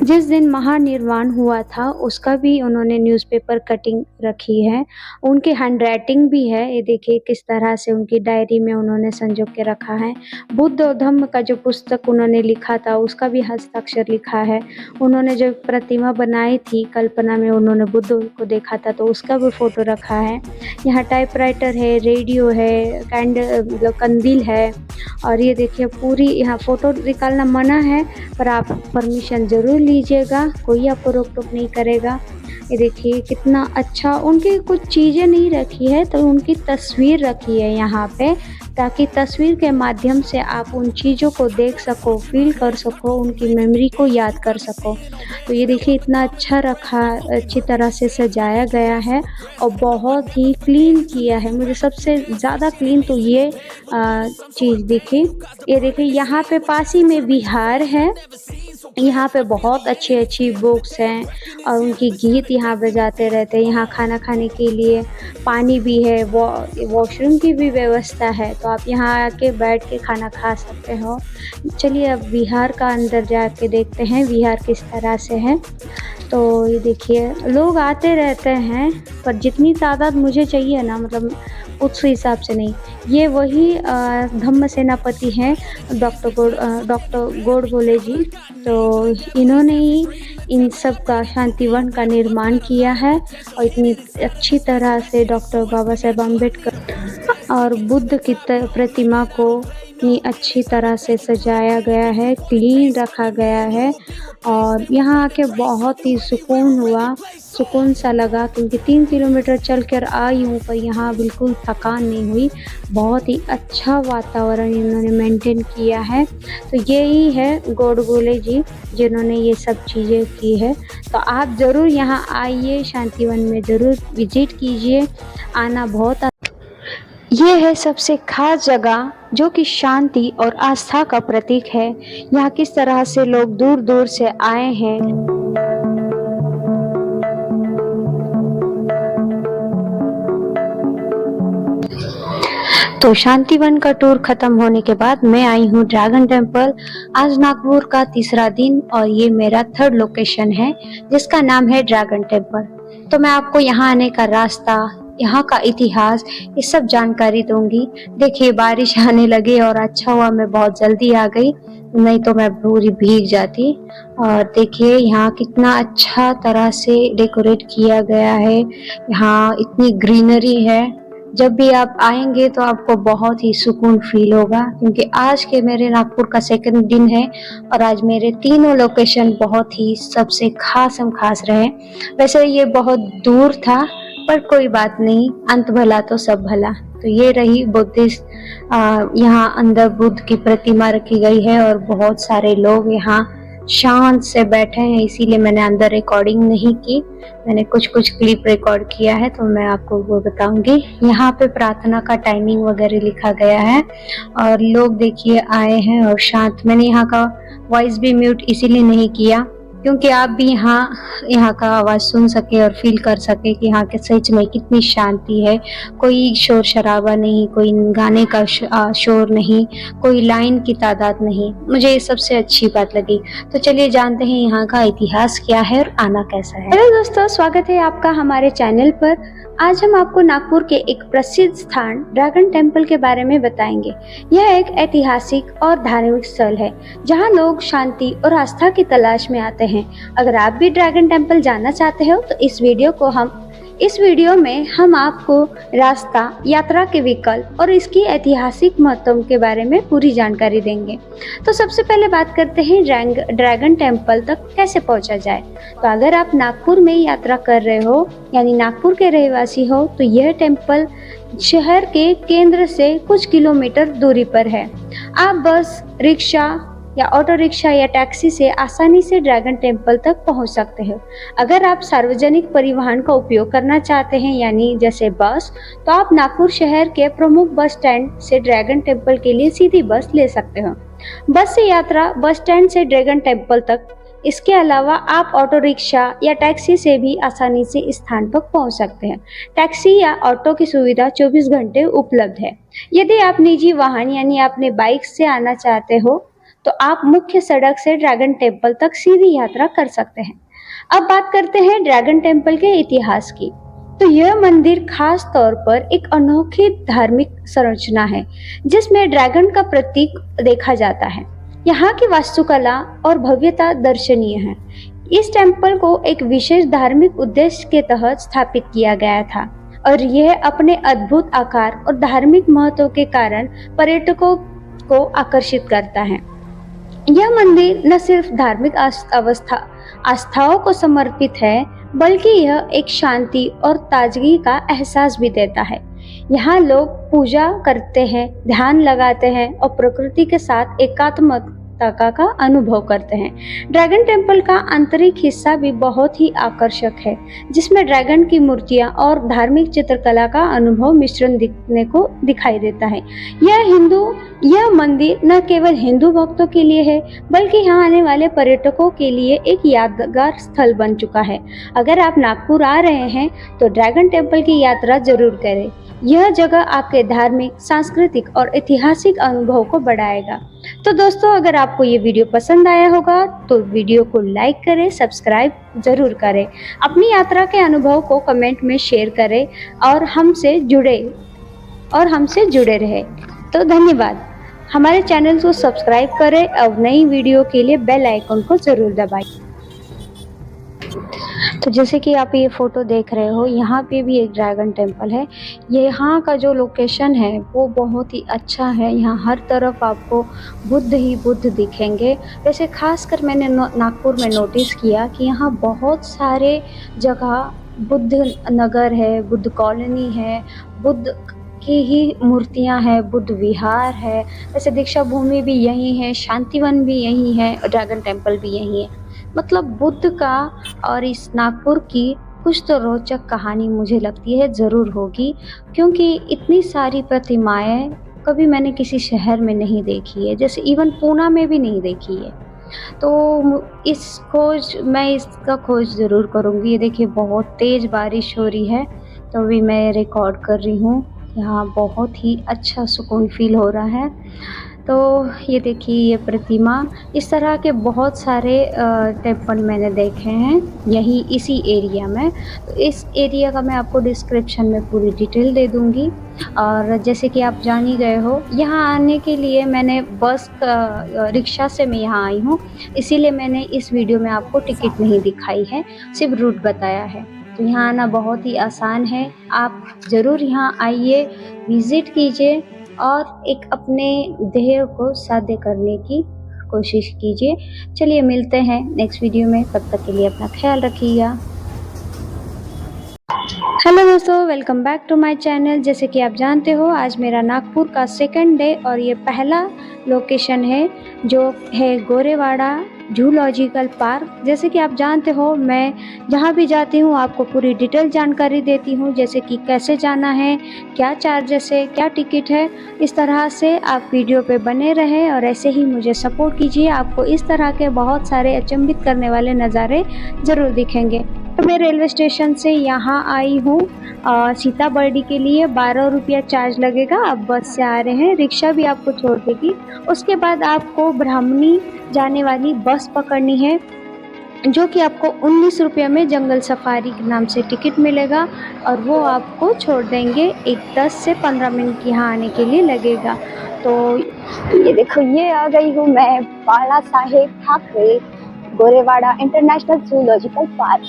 जिस दिन महानिर्वाण हुआ था उसका भी उन्होंने न्यूज़पेपर कटिंग रखी है, उनकी हैंडराइटिंग भी है, ये देखिए किस तरह से उनकी डायरी में उन्होंने संजो के रखा है। बुद्ध और धम्म का जो पुस्तक उन्होंने लिखा था उसका भी हस्ताक्षर लिखा है। उन्होंने जो प्रतिमा बनाई थी, कल्पना में उन्होंने बुद्ध को देखा था, तो उसका भी फ़ोटो रखा है। यहाँ टाइपराइटर है, रेडियो है, मतलब कंदील है, और ये देखिए पूरी यहाँ फ़ोटो निकालना मना है, पर आप परमिशन ज़रूर लीजिएगा, कोई आपको रोक टोक नहीं करेगा। ये देखिए कितना अच्छा उनकी कुछ चीज़ें नहीं रखी है, तो उनकी तस्वीर रखी है यहाँ पे, ताकि तस्वीर के माध्यम से आप उन चीज़ों को देख सको, फील कर सको, उनकी मेमोरी को याद कर सको। तो ये देखिए इतना अच्छा रखा, अच्छी तरह से सजाया गया है और बहुत ही क्लीन किया है। मुझे सबसे ज़्यादा क्लीन तो ये चीज़ दिखी। ये देखिए यहाँ पे पास ही में विहार है, यहाँ पे बहुत अच्छी बुक्स हैं और उनकी गीत यहाँ बजाते रहते हैं। यहाँ खाना खाने के लिए पानी भी है, वॉशरूम की भी व्यवस्था है, तो आप यहाँ आके बैठ के खाना खा सकते हो। चलिए अब विहार का अंदर जाके देखते हैं विहार किस तरह से है। तो ये देखिए लोग आते रहते हैं, पर जितनी तादाद मुझे चाहिए ना, मतलब उस हिसाब से नहीं। ये वही धम्म सेनापति हैं डॉक्टर गोडबोले जी, तो इन्होंने ही इन सब का शांतिवन का निर्माण किया है, और इतनी अच्छी तरह से डॉक्टर बाबा साहेब अम्बेडकर और बुद्ध की प्रतिमा को इतनी अच्छी तरह से सजाया गया है, क्लीन रखा गया है, और यहाँ आके बहुत ही सुकून सा लगा, क्योंकि 3 किलोमीटर चल कर आई हूँ, पर यहाँ बिल्कुल थकान नहीं हुई। बहुत ही अच्छा वातावरण इन्होंने मेंटेन किया है। तो यही है गोडबोले जी जिन्होंने ये सब चीज़ें की है। तो आप ज़रूर यहाँ आइए, शांतिवन में ज़रूर विजिट कीजिए, आना बहुत ये है सबसे खास जगह जो कि शांति और आस्था का प्रतीक है। यहाँ किस तरह से लोग दूर दूर से आए हैं। तो शांतिवन का टूर खत्म होने के बाद मैं आई हूँ ड्रैगन टेम्पल। आज नागपुर का तीसरा दिन और ये मेरा 3rd लोकेशन है जिसका नाम है ड्रैगन टेम्पल। तो मैं आपको यहाँ आने का रास्ता, यहाँ का इतिहास, ये सब जानकारी दूंगी। देखिए बारिश आने लगी और अच्छा हुआ मैं बहुत जल्दी आ गई, नहीं तो मैं पूरी भीग जाती। और देखिए यहाँ कितना अच्छा तरह से डेकोरेट किया गया है, यहाँ इतनी ग्रीनरी है जब भी आप आएँगे तो आपको बहुत ही सुकून फ़ील होगा, क्योंकि आज के मेरे नागपुर का सेकंड दिन है और आज मेरे तीनों लोकेशन बहुत ही सबसे ख़ास रहे। वैसे ये बहुत दूर था, पर कोई बात नहीं, अंत भला तो सब भला। तो ये रही बुद्धिस्ट, यहाँ अंदर बुद्ध की प्रतिमा रखी गई है और बहुत सारे लोग यहाँ शांत से बैठे हैं, इसीलिए मैंने अंदर रिकॉर्डिंग नहीं की। मैंने कुछ क्लिप रिकॉर्ड किया है तो मैं आपको वो बताऊंगी। यहाँ पे प्रार्थना का टाइमिंग वगैरह लिखा गया है और लोग देखिए आए हैं और शांत। मैंने यहाँ का वॉइस भी म्यूट इसीलिए नहीं किया क्योंकि आप भी यहाँ का आवाज़ सुन सके और फील कर सके कि यहाँ के सच में कितनी शांति है। कोई शोर शराबा नहीं, कोई गाने का शोर नहीं, कोई लाइन की तादाद नहीं। मुझे ये सबसे अच्छी बात लगी। तो चलिए जानते हैं यहाँ का इतिहास क्या है और आना कैसा है। हेलो दोस्तों, स्वागत है आपका हमारे चैनल पर। आज हम आपको नागपुर के एक प्रसिद्ध स्थान ड्रैगन टेम्पल के बारे में बताएंगे। यह एक ऐतिहासिक और धार्मिक स्थल है जहां लोग शांति और आस्था की तलाश में आते हैं। अगर आप भी ड्रैगन टेम्पल जाना चाहते हो तो इस वीडियो में हम आपको रास्ता, यात्रा के विकल्प और इसकी ऐतिहासिक महत्व के बारे में पूरी जानकारी देंगे। तो सबसे पहले बात करते हैं ड्रैगन टेम्पल तक कैसे पहुंचा जाए। तो अगर आप नागपुर में यात्रा कर रहे हो यानी नागपुर के रहवासी हो तो यह टेम्पल शहर के केंद्र से कुछ किलोमीटर दूरी पर है। आप बस, रिक्शा या ऑटो रिक्शा या टैक्सी से आसानी से ड्रैगन टेम्पल तक पहुंच सकते हो। अगर आप सार्वजनिक परिवहन का उपयोग करना चाहते हैं यानी जैसे बस, तो आप नागपुर शहर के प्रमुख बस स्टैंड से ड्रैगन टेम्पल के लिए सीधी बस ले सकते हो। बस से यात्रा बस स्टैंड से ड्रैगन टेम्पल तक। इसके अलावा आप ऑटो रिक्शा या टैक्सी से भी आसानी से इस स्थान तक पहुंच सकते हैं। टैक्सी या ऑटो की सुविधा 24 घंटे उपलब्ध है। यदि आप निजी वाहन यानी अपने बाइक से आना चाहते हो तो आप मुख्य सड़क से ड्रैगन टेम्पल तक सीधी यात्रा कर सकते हैं। अब बात करते हैं ड्रैगन टेम्पल के इतिहास की। तो यह मंदिर खास तौर पर एक अनोखी धार्मिक संरचना है जिसमें ड्रैगन का प्रतीक देखा जाता है। यहाँ की वास्तुकला और भव्यता दर्शनीय है। इस टेम्पल को एक विशेष धार्मिक उद्देश्य के तहत स्थापित किया गया था और यह अपने अद्भुत आकार और धार्मिक महत्व के कारण पर्यटकों को आकर्षित करता है। यह मंदिर न सिर्फ धार्मिक आस्थाओं को समर्पित है, बल्कि यह एक शांति और ताजगी का एहसास भी देता है। यहाँ लोग पूजा करते हैं, ध्यान लगाते हैं और प्रकृति के साथ एकात्मकता का अनुभव करते हैं। ड्रैगन टेम्पल का आंतरिक हिस्सा भी बहुत ही आकर्षक है, जिसमें ड्रैगन की मूर्तियां और धार्मिक चित्रकला का अनुभव मिश्रण दिखाई देता है। यह मंदिर न केवल हिंदू भक्तों के लिए है, बल्कि यहाँ आने वाले पर्यटकों के लिए एक यादगार स्थल बन चुका है। अगर आप नागपुर आ रहे हैं तो ड्रैगन टेम्पल की यात्रा जरूर करें। यह जगह आपके धार्मिक, सांस्कृतिक और ऐतिहासिक अनुभव को बढ़ाएगा। तो दोस्तों, अगर आपको ये वीडियो पसंद आया होगा तो वीडियो को लाइक करें, सब्सक्राइब जरूर करें, अपनी यात्रा के अनुभव को कमेंट में शेयर करें और हमसे जुड़े रहे। तो धन्यवाद। हमारे चैनल को सब्सक्राइब करें और नई वीडियो के लिए बेल आइकन को जरूर दबाएं। तो जैसे कि आप ये फोटो देख रहे हो, यहाँ पे भी एक ड्रैगन टेम्पल है। यहाँ का जो लोकेशन है वो बहुत ही अच्छा है। यहाँ हर तरफ आपको बुद्ध ही बुद्ध दिखेंगे। वैसे खासकर मैंने नागपुर में नोटिस किया कि यहाँ बहुत सारे जगह बुद्ध नगर है, बुद्ध कॉलोनी है, बुद्ध की ही मूर्तियाँ हैं, बुद्ध विहार है। वैसे दीक्षा भूमि भी यही है, शांतिवन भी यही है, ड्रैगन टेम्पल भी यही है। मतलब बुद्ध का और इस नागपुर की कुछ तो रोचक कहानी मुझे लगती है ज़रूर होगी, क्योंकि इतनी सारी प्रतिमाएं कभी मैंने किसी शहर में नहीं देखी है, जैसे इवन पूना में भी नहीं देखी है। तो मैं इसका खोज ज़रूर करूँगी। ये देखिए बहुत तेज़ बारिश हो रही है, तो अभी मैं रिकॉर्ड कर रही हूँ। यहाँ बहुत ही अच्छा सुकून फील हो रहा है। तो ये देखिए ये प्रतिमा, इस तरह के बहुत सारे टेम्पल मैंने देखे हैं इसी एरिया में। तो इस एरिया का मैं आपको डिस्क्रिप्शन में पूरी डिटेल दे दूँगी। और जैसे कि आप जान ही गए हो, यहाँ आने के लिए मैंने रिक्शा से मैं यहाँ आई हूँ, इसीलिए मैंने इस वीडियो में आपको टिकट नहीं दिखाई है, सिर्फ रूट बताया है। तो यहाँ आना बहुत ही आसान है। आप ज़रूर यहाँ आइए, विज़िट कीजिए और एक अपने ध्येय को साध्य करने की कोशिश कीजिए। चलिए मिलते हैं नेक्स्ट वीडियो में, तब तक के लिए अपना ख्याल रखिएगा। हेलो दोस्तों, welcome back to my channel. जैसे कि आप जानते हो, आज मेरा नागपुर का सेकंड डे और ये पहला लोकेशन है जो है गोरेवाड़ा जूलॉजिकल पार्क। जैसे कि आप जानते हो, मैं जहाँ भी जाती हूँ आपको पूरी डिटेल जानकारी देती हूँ, जैसे कि कैसे जाना है, क्या चार्जेस है, क्या टिकट है। इस तरह से आप वीडियो पे बने रहें और ऐसे ही मुझे सपोर्ट कीजिए। आपको इस तरह के बहुत सारे अचंभित करने वाले नज़ारे ज़रूर दिखेंगे। तो मैं रेलवे स्टेशन से यहाँ आई हूँ सीताबर्डी के लिए। 12 रुपया चार्ज लगेगा। आप बस से आ रहे हैं, रिक्शा भी आपको छोड़ देगी। उसके बाद आपको ब्राह्मणी जाने वाली बस पकड़नी है, जो कि आपको 19 रुपये में जंगल सफारी के नाम से टिकट मिलेगा और वो आपको छोड़ देंगे। एक 10 से 15 मिनट यहाँ आने के लिए लगेगा। तो ये देखो, ये आ गई हूँ मैं Bala Saheb Thackeray Gorewada international zoological park.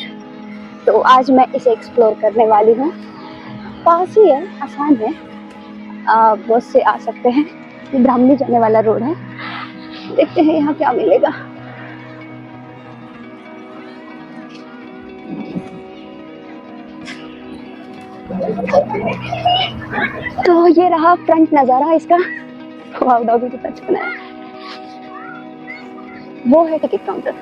तो आज मैं इसे एक्सप्लोर करने वाली हूँ। पास ही है, आसान है, बस से आ सकते हैं। ये ब्राह्मणी जाने वाला रोड है। देखते हैं यहाँ क्या मिलेगा। तो ये रहा फ्रंट नजारा इसका। वाव, डॉगी कितना अच्छा बनाया। वो है टिकट काउंटर।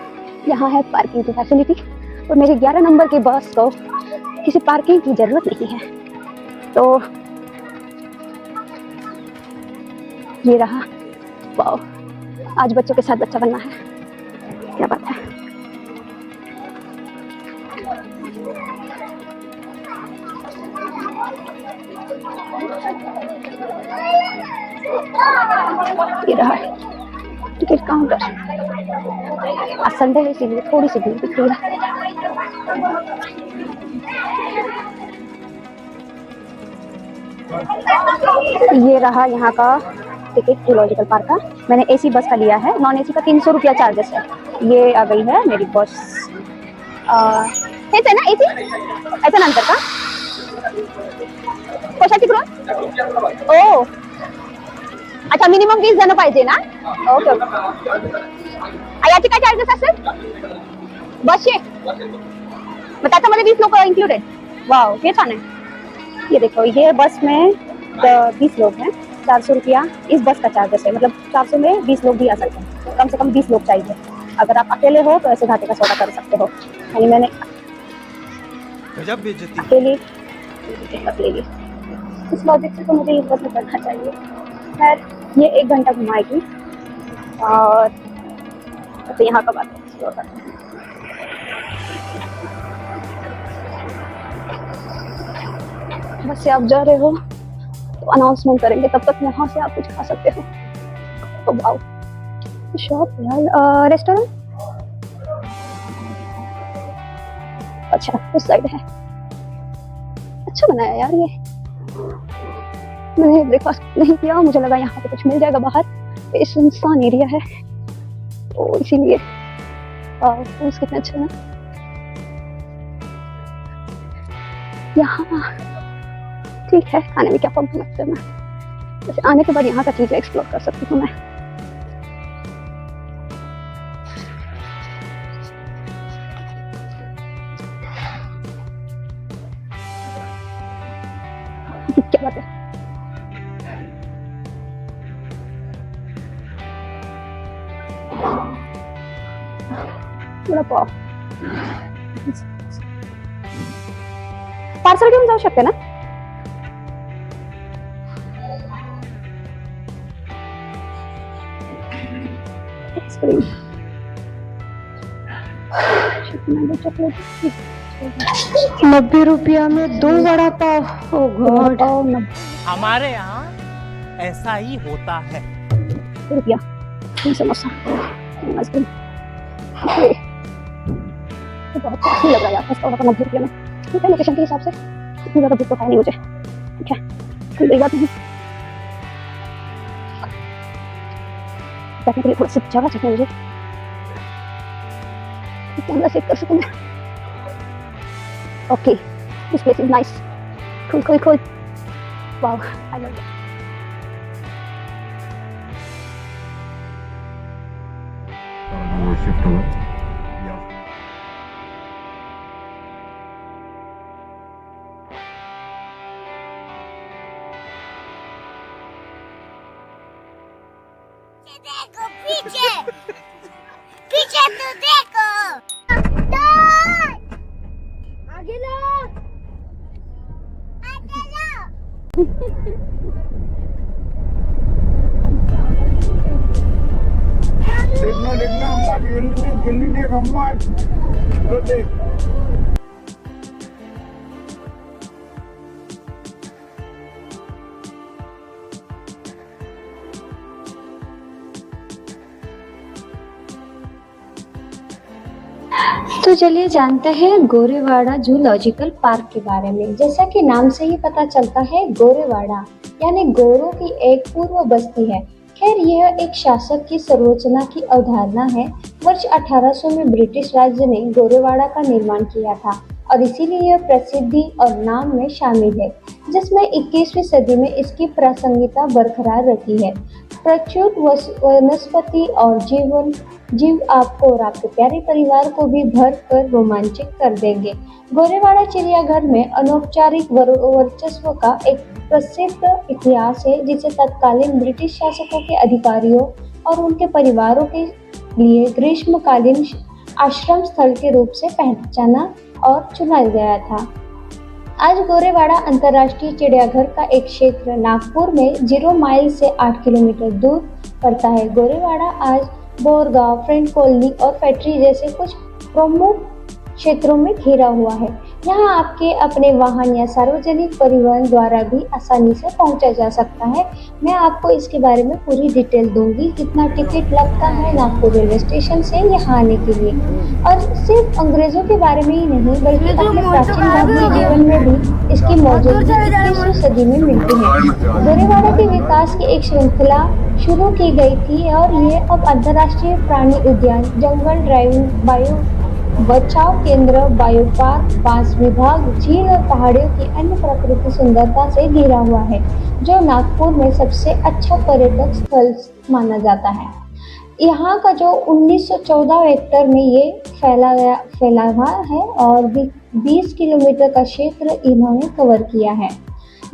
यहाँ है पार्किंग की फैसिलिटी और मेरी 11 नंबर की बस को किसी पार्किंग की जरूरत नहीं है। तो ये रहा। वाव, आज बच्चों के साथ बच्चा बनना है, क्या बात है। ये रहा टिकट काउंटर। आज संडे है इसीलिए थोड़ी सी भीड़ दिख रही है। ये रहा यहाँ का टिकट जूलॉजिकल पार्क का। मैंने एसी बस का लिया है, नॉन एसी का 300 रुपया चार्जेस है। ये आ गई है मेरी बस। हेच आहे ना एसी? याच्यानंतर का कशाची ग्रोथ? ओ अच्छा, मिनिमम 20 जण पाहिजे ना? Okay okay. याचे काय चार्जेस असेल बसचे? मग त्याच्यामध्ये 20 लोक इंक्लूडेड? वाव, हे छान है। ये देखो, ये बस में 20 लोग हैं। 400 रुपया इस बस का चार्जेस है। मतलब 400 में 20 लोग भी आ सकते हैं। कम से कम 20 लोग चाहिए। अगर आप अकेले हो तो ऐसे घाटे का सौदा कर सकते हो। यानी मैंने अकेले बस ले ली। इस लॉजिक से तो मुझे इस बस में चढ़ना चाहिए। खैर, ये 1 घंटा घुमाएगी और तो यहाँ का बात है। बस से आप जा रहे हो तो अनाउंसमेंट करेंगे, तब तक यहाँ से आप कुछ खा सकते हो। तो वाओ, शॉप यार, रेस्टोरेंट अच्छा उस साइड है। अच्छा बनाया यार ये। मैंने ब्रेकफास्ट नहीं किया, मुझे लगा यहाँ पे कुछ मिल जाएगा बाहर। ये सुनसान एरिया है तो इसीलिए। फूड्स कितने अच्छे हैं यहाँ। ठीक है, खाने में क्या प्रॉब्लम लगता है। मैं वैसे आने के बाद यहाँ का चीजें एक्सप्लोर कर सकती हूँ मैं। क्या बात है। पाव पार्सल घेऊन जाऊ शकते ना? आइसक्रीम 90 रुपया में 2 वड़ा पाव। ओ गॉड, हमारे यहाँ ऐसा ही होता है। रुपया 3 समोसा आइसक्रीम। तो बहुत अच्छी लग रहा है यार, 90 रुपया में। ठीक है, लोकेशन के हिसाब से इतनी ज्यादा भूख तो है नहीं मुझे। ठीक है, कोई बात नहीं। बैठने के लिए थोड़ा सा जगह चाहिए मुझे, कैमरा सेट कर सकूं मैं। Okay, this place is nice. Cool, cool, cool. Wow, I love it. वो शिफ्ट होगा या देखो पीछे पीछे तो देखो डर! आगे लो आगे लो देखना जल्दी देख अम्मा तो देख तो चलिए जानते हैं गोरेवाड़ा जूलॉजिकल पार्क के बारे में। जैसा कि नाम से ही पता चलता है, गोरेवाड़ा यानी गोरों की एक पूर्व बस्ती है। खैर, यह एक शासक की संरचना की अवधारणा है। वर्ष 1800 में ब्रिटिश राज्य ने गोरेवाड़ा का निर्माण किया था और इसीलिए यह प्रसिद्धि और नाम में शामिल है, जिसमें 21वीं सदी में इसकी प्रासंगिकता बरकरार रखी है। प्रचुर वनस्पति और जीव आपको और आपके प्यारे परिवार को भी भर कर रोमांचित कर देंगे। गोरेवाड़ा चिड़ियाघर में अनौपचारिक वर्चस्व का एक प्रसिद्ध इतिहास है, जिसे तत्कालीन ब्रिटिश शासकों के अधिकारियों और उनके परिवारों के लिए ग्रीष्मकालीन आश्रम स्थल के रूप से पहचाना और चुना गया था। आज गोरेवाड़ा अंतर्राष्ट्रीय चिड़ियाघर का एक क्षेत्र नागपुर में 0 माइल से 8 किलोमीटर दूर पड़ता है। गोरेवाड़ा आज बोरगांव, फ्रेंड कॉलोनी और फैक्ट्री जैसे कुछ प्रमुख क्षेत्रों में घिरा हुआ है। यहाँ आपके अपने वाहन या सार्वजनिक परिवहन द्वारा भी आसानी से पहुँचा जा सकता है। मैं आपको इसके बारे में पूरी डिटेल दूंगी, कितना टिकट लगता है नागपुर रेलवे स्टेशन से यहाँ आने के लिए। और सिर्फ अंग्रेजों के बारे में ही नहीं, बल्कि अपने प्राचीन भारतीय जीवन में भी इसकी मौजूदगी 21वीं सदी में मिलती है। गोरेवाड़ा के विकास की एक श्रृंखला शुरू की गई थी और ये अब अंतर्राष्ट्रीय प्राणी उद्यान, जंगल ड्राइविंग, बायो बचाव केंद्र, बायो पार्क, बांस विभाग, झील और पहाड़ियों की अन्य प्रकृति सुंदरता से घिरा हुआ है, जो नागपुर में सबसे अच्छा पर्यटक स्थल माना जाता है। यहाँ का जो 1914 हेक्टेयर में ये फैला हुआ है और 20 किलोमीटर का क्षेत्र इन्होंने कवर किया है।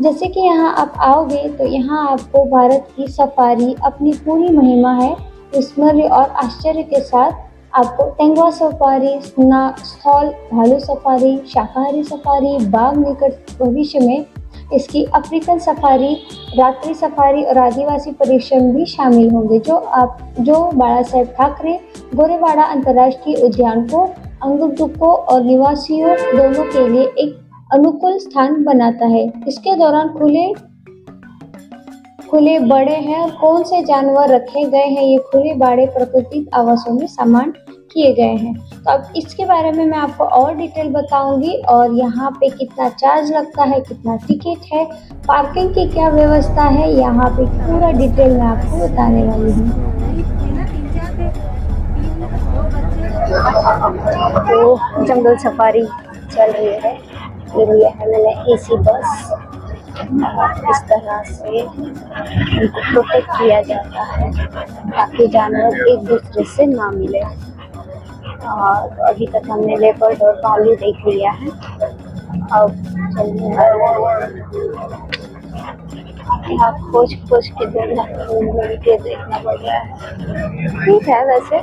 जैसे कि यहाँ आप आओगे तो यहाँ आपको भारत की सफारी अपनी पूरी महिमा है विस्मय और आश्चर्य के साथ आपको तेंदुआ सफारी, स्थल भालू सफारी, शाकाहारी सफारी, बाघ निकट भविष्य में इसकी अफ्रीकन सफारी, रात्रि सफारी और आदिवासी परिश्रम भी शामिल होंगे, जो बाला साहेब ठाकरे गोरेवाड़ा अंतर्राष्ट्रीय उद्यान को अंगदुकों और निवासियों दोनों के लिए एक अनुकूल स्थान बनाता है। इसके दौरान खुले बड़े हैं और कौन से जानवर रखे गए हैं, ये खुले बाड़े प्राकृतिक आवासों में समान किए गए हैं। तो अब इसके बारे में मैं आपको और डिटेल बताऊंगी और यहाँ पे कितना चार्ज लगता है, कितना टिकट है, पार्किंग की क्या व्यवस्था है, यहाँ पे पूरा डिटेल मैं आपको बताने वाली हूँ। तो जंगल सफारी चल रही है, ये लिया है मैंने एसी बस। इस तरह से उनको प्रोटेक्ट किया जाता है ताकि जानवर एक दूसरे से ना मिले। और अभी तक हमने लेपर्ड और भालू देख लिया है। अब चलिए आप खोज के देखना पड़ रहा है। ठीक है, वैसे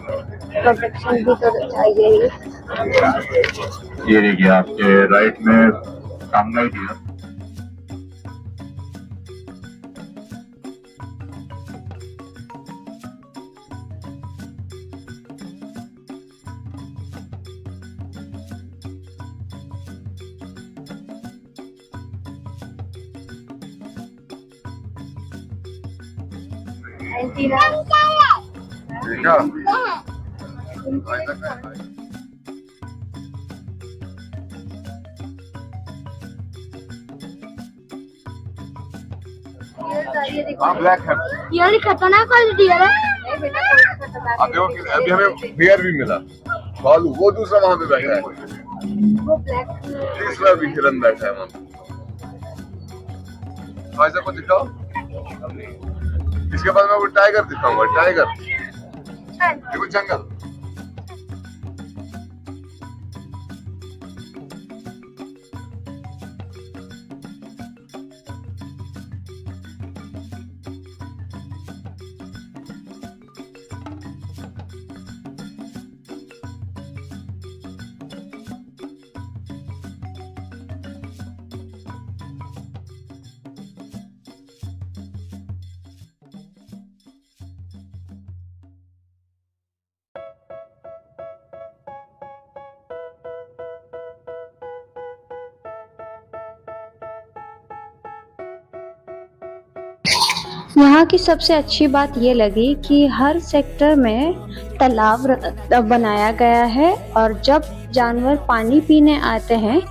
प्रोटेक्शन भी तो चाहिए ही। ये देखिए आपके राइट में सामने ही दिया। ब्लैक है ये खतरनाक क्वालिटी है। अभी हमें बियर भी मिला, भालू वो दूसरा वहां पे बैठा है। वो ब्लैक तीसरा भी हिरन बैठा है वहां पे। भाई साहब को दिखाओ। इसके बाद मैं वो टाइगर दिखाऊंगा। टाइगर देखो जंगल। यहाँ की सबसे अच्छी बात ये लगी कि हर सेक्टर में तालाब बनाया गया है और जब जानवर पानी पीने आते हैं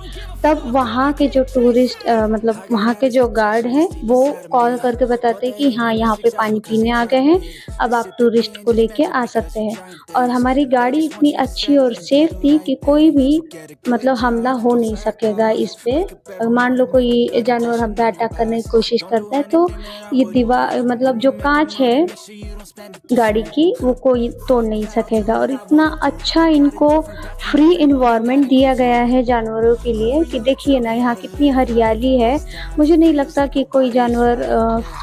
तब वहाँ के जो टूरिस्ट मतलब वहाँ के जो गार्ड हैं वो कॉल करके बताते हैं कि हाँ यहाँ पे पानी पीने आ गए हैं, अब आप टूरिस्ट को लेके आ सकते हैं। और हमारी गाड़ी इतनी अच्छी और सेफ थी कि कोई भी मतलब हमला हो नहीं सकेगा इस पे। मान लो कोई जानवर हम पे अटैक करने की कोशिश करता है तो ये दीवार मतलब जो कांच है गाड़ी की वो कोई तोड़ नहीं सकेगा। और इतना अच्छा इनको फ्री इन्वायरमेंट दिया गया है जानवरों के लिए कि देखिए ना यहाँ कितनी हरियाली है। मुझे नहीं लगता कि कोई जानवर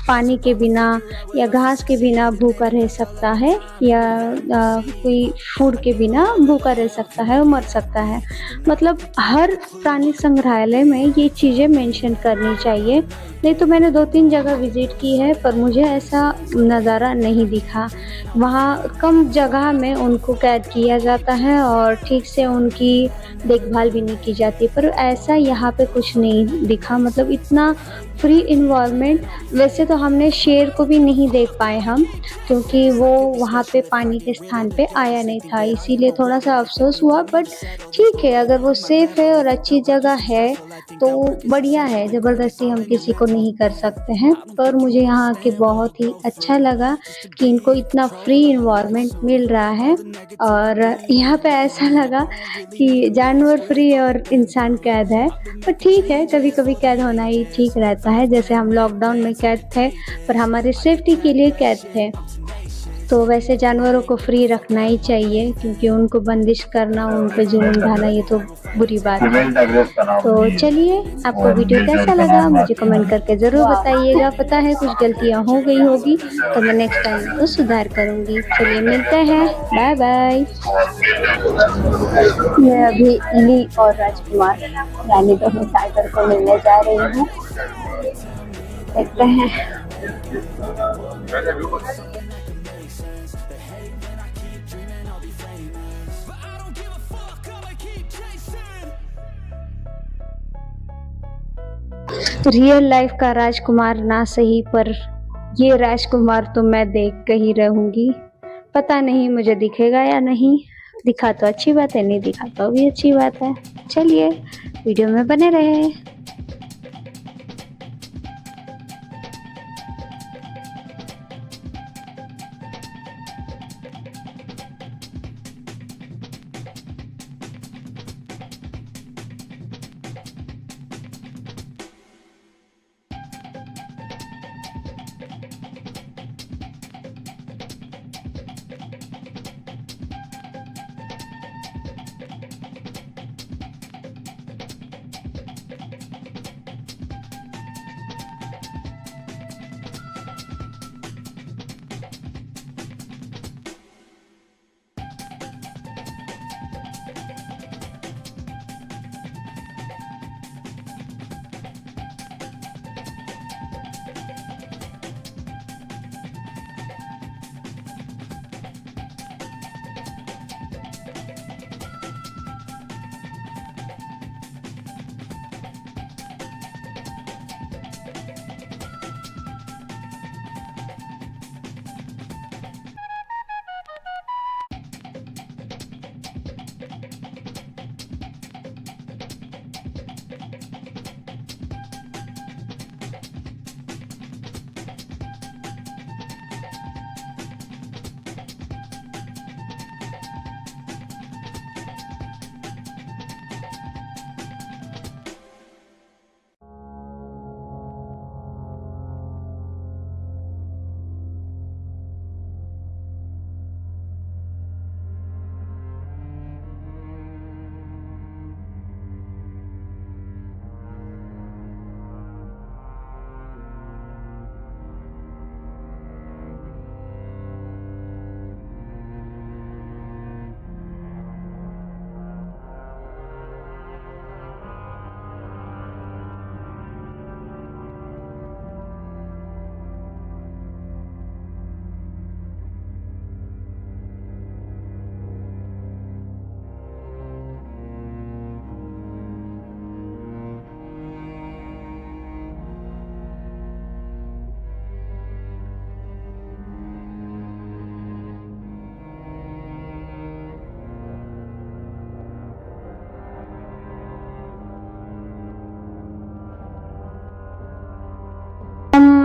पानी के बिना या घास के बिना भूखा रह सकता है या कोई फूड के बिना भूखा रह सकता है और मर सकता है। मतलब हर प्राणी संग्रहालय में ये चीज़ें मेंशन करनी चाहिए। नहीं तो मैंने 2-3 जगह विज़िट की है पर मुझे ऐसा नज़ारा नहीं दिखा। वहाँ कम जगह में उनको कैद किया जाता है और ठीक से उनकी देखभाल भी नहीं की जाती, पर ऐसा यहाँ पे कुछ नहीं दिखा। मतलब इतना फ्री इन्वायरमेंट। वैसे तो हमने शेर को भी नहीं देख पाए हम, क्योंकि वो वहाँ पे पानी के स्थान पे आया नहीं था, इसीलिए थोड़ा सा अफसोस हुआ। बट ठीक है, अगर वो सेफ है और अच्छी जगह है तो बढ़िया है, ज़बरदस्ती हम किसी को नहीं कर सकते हैं। पर मुझे यहाँ आके बहुत ही अच्छा लगा कि इनको इतना फ्री इन्वायरमेंट मिल रहा है। और यहाँ पे ऐसा लगा कि जानवर फ्री और इंसान कैद है। पर ठीक है, कभी कभी कैद होना ही ठीक रहता है। जैसे हम लॉकडाउन में कैद थे पर हमारे सेफ्टी के लिए कैद थे, तो वैसे जानवरों को फ्री रखना ही चाहिए, क्योंकि उनको बंदिश करना, उन पे जुल्म ढाना ये तो बुरी बात है। तो चलिए, आपको वीडियो कैसा लगा मुझे कमेंट करके ज़रूर बताइएगा। पता है कुछ गलतियाँ हो गई होगी तो मैं नेक्स्ट टाइम तो सुधार करूँगी। चलिए मिलते हैं, बाय बाय। मैं अभी ली और राजकुमार यानी दोनों टाइगर को मिलने जा रही हूँ। देखते हैं। रियल लाइफ का राजकुमार ना सही, पर ये राजकुमार तो मैं देख कर ही रहूंगी। पता नहीं मुझे दिखेगा या नहीं। दिखा तो अच्छी बात है, नहीं दिखा तो भी अच्छी बात है। चलिए वीडियो में बने रहे।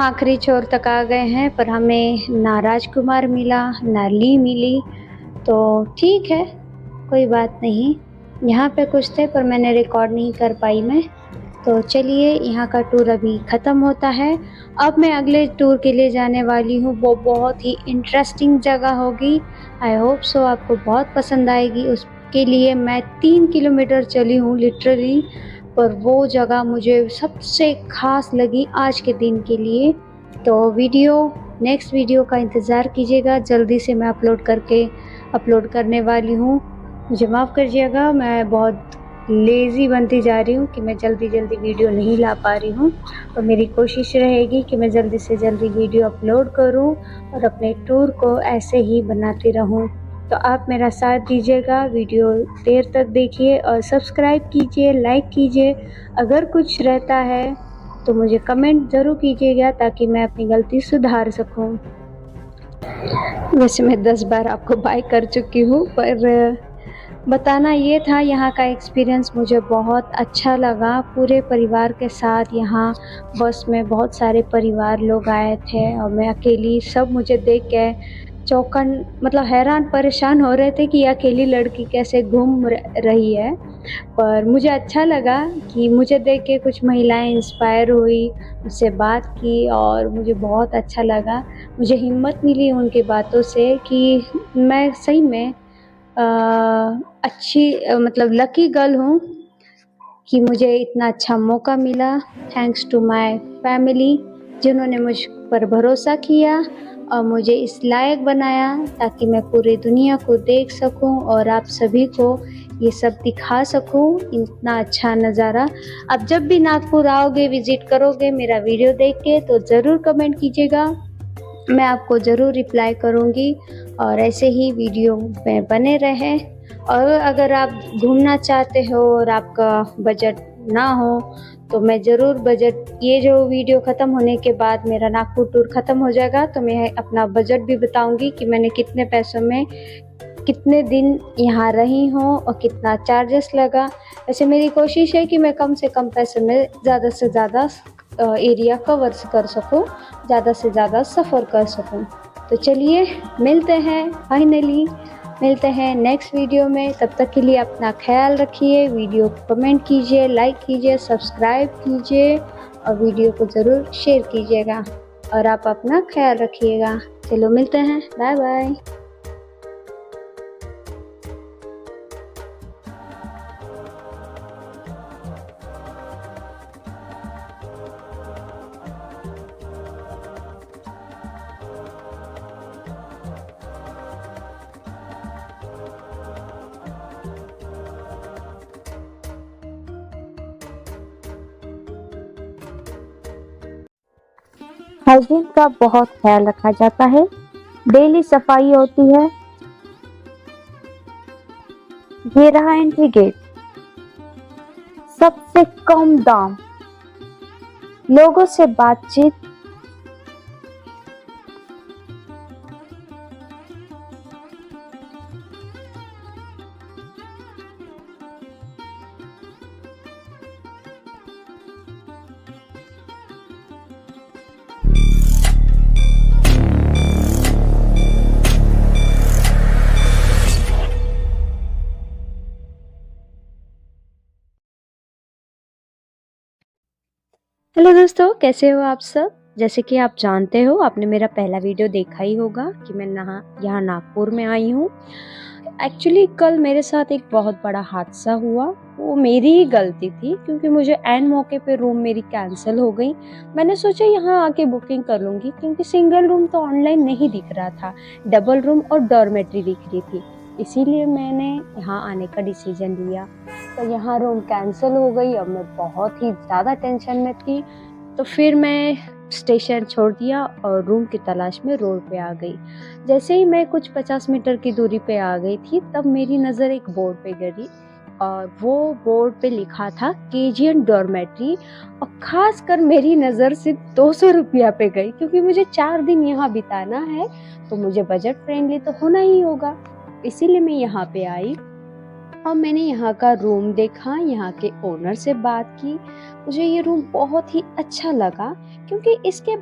हम आखिरी छोर तक आ गए हैं, पर हमें ना राजकुमार मिला ना ली मिली। तो ठीक है, कोई बात नहीं। यहाँ पे कुछ थे पर मैंने रिकॉर्ड नहीं कर पाई मैं। तो चलिए, यहाँ का टूर अभी ख़त्म होता है। अब मैं अगले टूर के लिए जाने वाली हूँ। वो बहुत ही इंटरेस्टिंग जगह होगी। आई होप सो आपको बहुत पसंद आएगी। उसके लिए मैं 3 किलोमीटर चली हूँ लिटरली, पर वो जगह मुझे सबसे ख़ास लगी आज के दिन के लिए। तो नेक्स्ट वीडियो का इंतज़ार कीजिएगा। जल्दी से मैं अपलोड करने वाली हूँ। मुझे माफ़ करिएगा, मैं बहुत लेज़ी बनती जा रही हूँ कि मैं जल्दी वीडियो नहीं ला पा रही हूँ। तो मेरी कोशिश रहेगी कि मैं जल्दी से जल्दी वीडियो अपलोड करूँ और अपने टूर को ऐसे ही बनाती रहूँ। तो आप मेरा साथ दीजिएगा, वीडियो देर तक देखिए और सब्सक्राइब कीजिए, लाइक कीजिए। अगर कुछ रहता है तो मुझे कमेंट ज़रूर कीजिएगा ताकि मैं अपनी गलती सुधार सकूँ। वैसे मैं 10 बार आपको बाय कर चुकी हूँ, पर बताना ये था, यहाँ का एक्सपीरियंस मुझे बहुत अच्छा लगा। पूरे परिवार के साथ यहाँ बस में बहुत सारे परिवार लोग आए थे और मैं अकेली। सब मुझे देख के मतलब हैरान परेशान हो रहे थे कि अकेली लड़की कैसे घूम रही है। पर मुझे अच्छा लगा कि मुझे देख के कुछ महिलाएं इंस्पायर हुई, मुझसे बात की और मुझे बहुत अच्छा लगा। मुझे हिम्मत मिली उनकी बातों से कि मैं सही में मतलब लकी गर्ल हूँ कि मुझे इतना अच्छा मौका मिला। थैंक्स टू माय फैमिली जिन्होंने मुझ पर भरोसा किया और मुझे इस लायक बनाया ताकि मैं पूरी दुनिया को देख सकूं और आप सभी को ये सब दिखा सकूं, इतना अच्छा नज़ारा। आप जब भी नागपुर आओगे, विज़िट करोगे मेरा वीडियो देख के, तो ज़रूर कमेंट कीजिएगा, मैं आपको ज़रूर रिप्लाई करूँगी और ऐसे ही वीडियो में बने रहें। और अगर आप घूमना चाहते हो और आपका बजट ना हो तो मैं ज़रूर ये जो वीडियो ख़त्म होने के बाद मेरा नागपुर टूर ख़त्म हो जाएगा तो मैं अपना बजट भी बताऊंगी कि मैंने कितने पैसों में कितने दिन यहाँ रही हूँ और कितना चार्जेस लगा। वैसे मेरी कोशिश है कि मैं कम से कम पैसे में ज़्यादा से ज़्यादा एरिया कवर कर सकूँ, ज़्यादा से ज़्यादा सफ़र कर सकूँ। तो चलिए मिलते हैं नेक्स्ट वीडियो में। तब तक के लिए अपना ख्याल रखिए। वीडियो को कमेंट कीजिए, लाइक कीजिए, सब्सक्राइब कीजिए और वीडियो को ज़रूर शेयर कीजिएगा और आप अपना ख्याल रखिएगा। चलो मिलते हैं, बाय बाय। हाइजीन का बहुत ख्याल रखा जाता है, डेली सफाई होती है। ये रहा एंट्री गेट, सबसे कम दाम, लोगों से बातचीत, हेलो दोस्तों, कैसे हो आप सब। जैसे कि आप जानते हो, आपने मेरा पहला वीडियो देखा ही होगा कि मैं यहाँ नागपुर में आई हूँ। एक्चुअली कल मेरे साथ एक बहुत बड़ा हादसा हुआ। वो मेरी ही गलती थी क्योंकि मुझे एन मौके पे रूम मेरी कैंसिल हो गई। मैंने सोचा यहाँ आके बुकिंग कर लूँगी क्योंकि सिंगल रूम तो ऑनलाइन नहीं दिख रहा था, डबल रूम और डॉर्मेट्री दिख रही थी। इसीलिए मैंने यहाँ आने का डिसीजन लिया। तो यहाँ रूम कैंसिल हो गई। अब मैं बहुत ही ज़्यादा टेंशन में थी, तो फिर मैं स्टेशन छोड़ दिया और रूम की तलाश में रोड पे आ गई। जैसे ही मैं कुछ 50 मीटर की दूरी पे आ गई थी, तब मेरी नज़र एक बोर्ड पे गिरी और वो बोर्ड पे लिखा था केजीएन डॉर्मेट्री। और ख़ास कर मेरी नज़र सिर्फ 200 रुपया पे गई क्योंकि मुझे 4 दिन यहाँ बिताना है, तो मुझे बजट फ्रेंडली तो होना ही होगा। इसीलिए मैं यहाँ पे आई और मैंने यहाँ का रूम देखा, यहाँ के ओनर से बात की। मुझे ये रूम बहुत ही अच्छा लगा क्योंकि इसके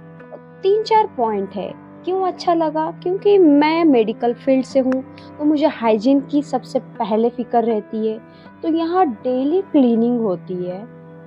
3-4 पॉइंट है। क्यों अच्छा लगा? क्योंकि मैं मेडिकल फील्ड से हूँ, तो मुझे हाइजीन की सबसे पहले फ़िक्र रहती है। तो यहाँ डेली क्लीनिंग होती है।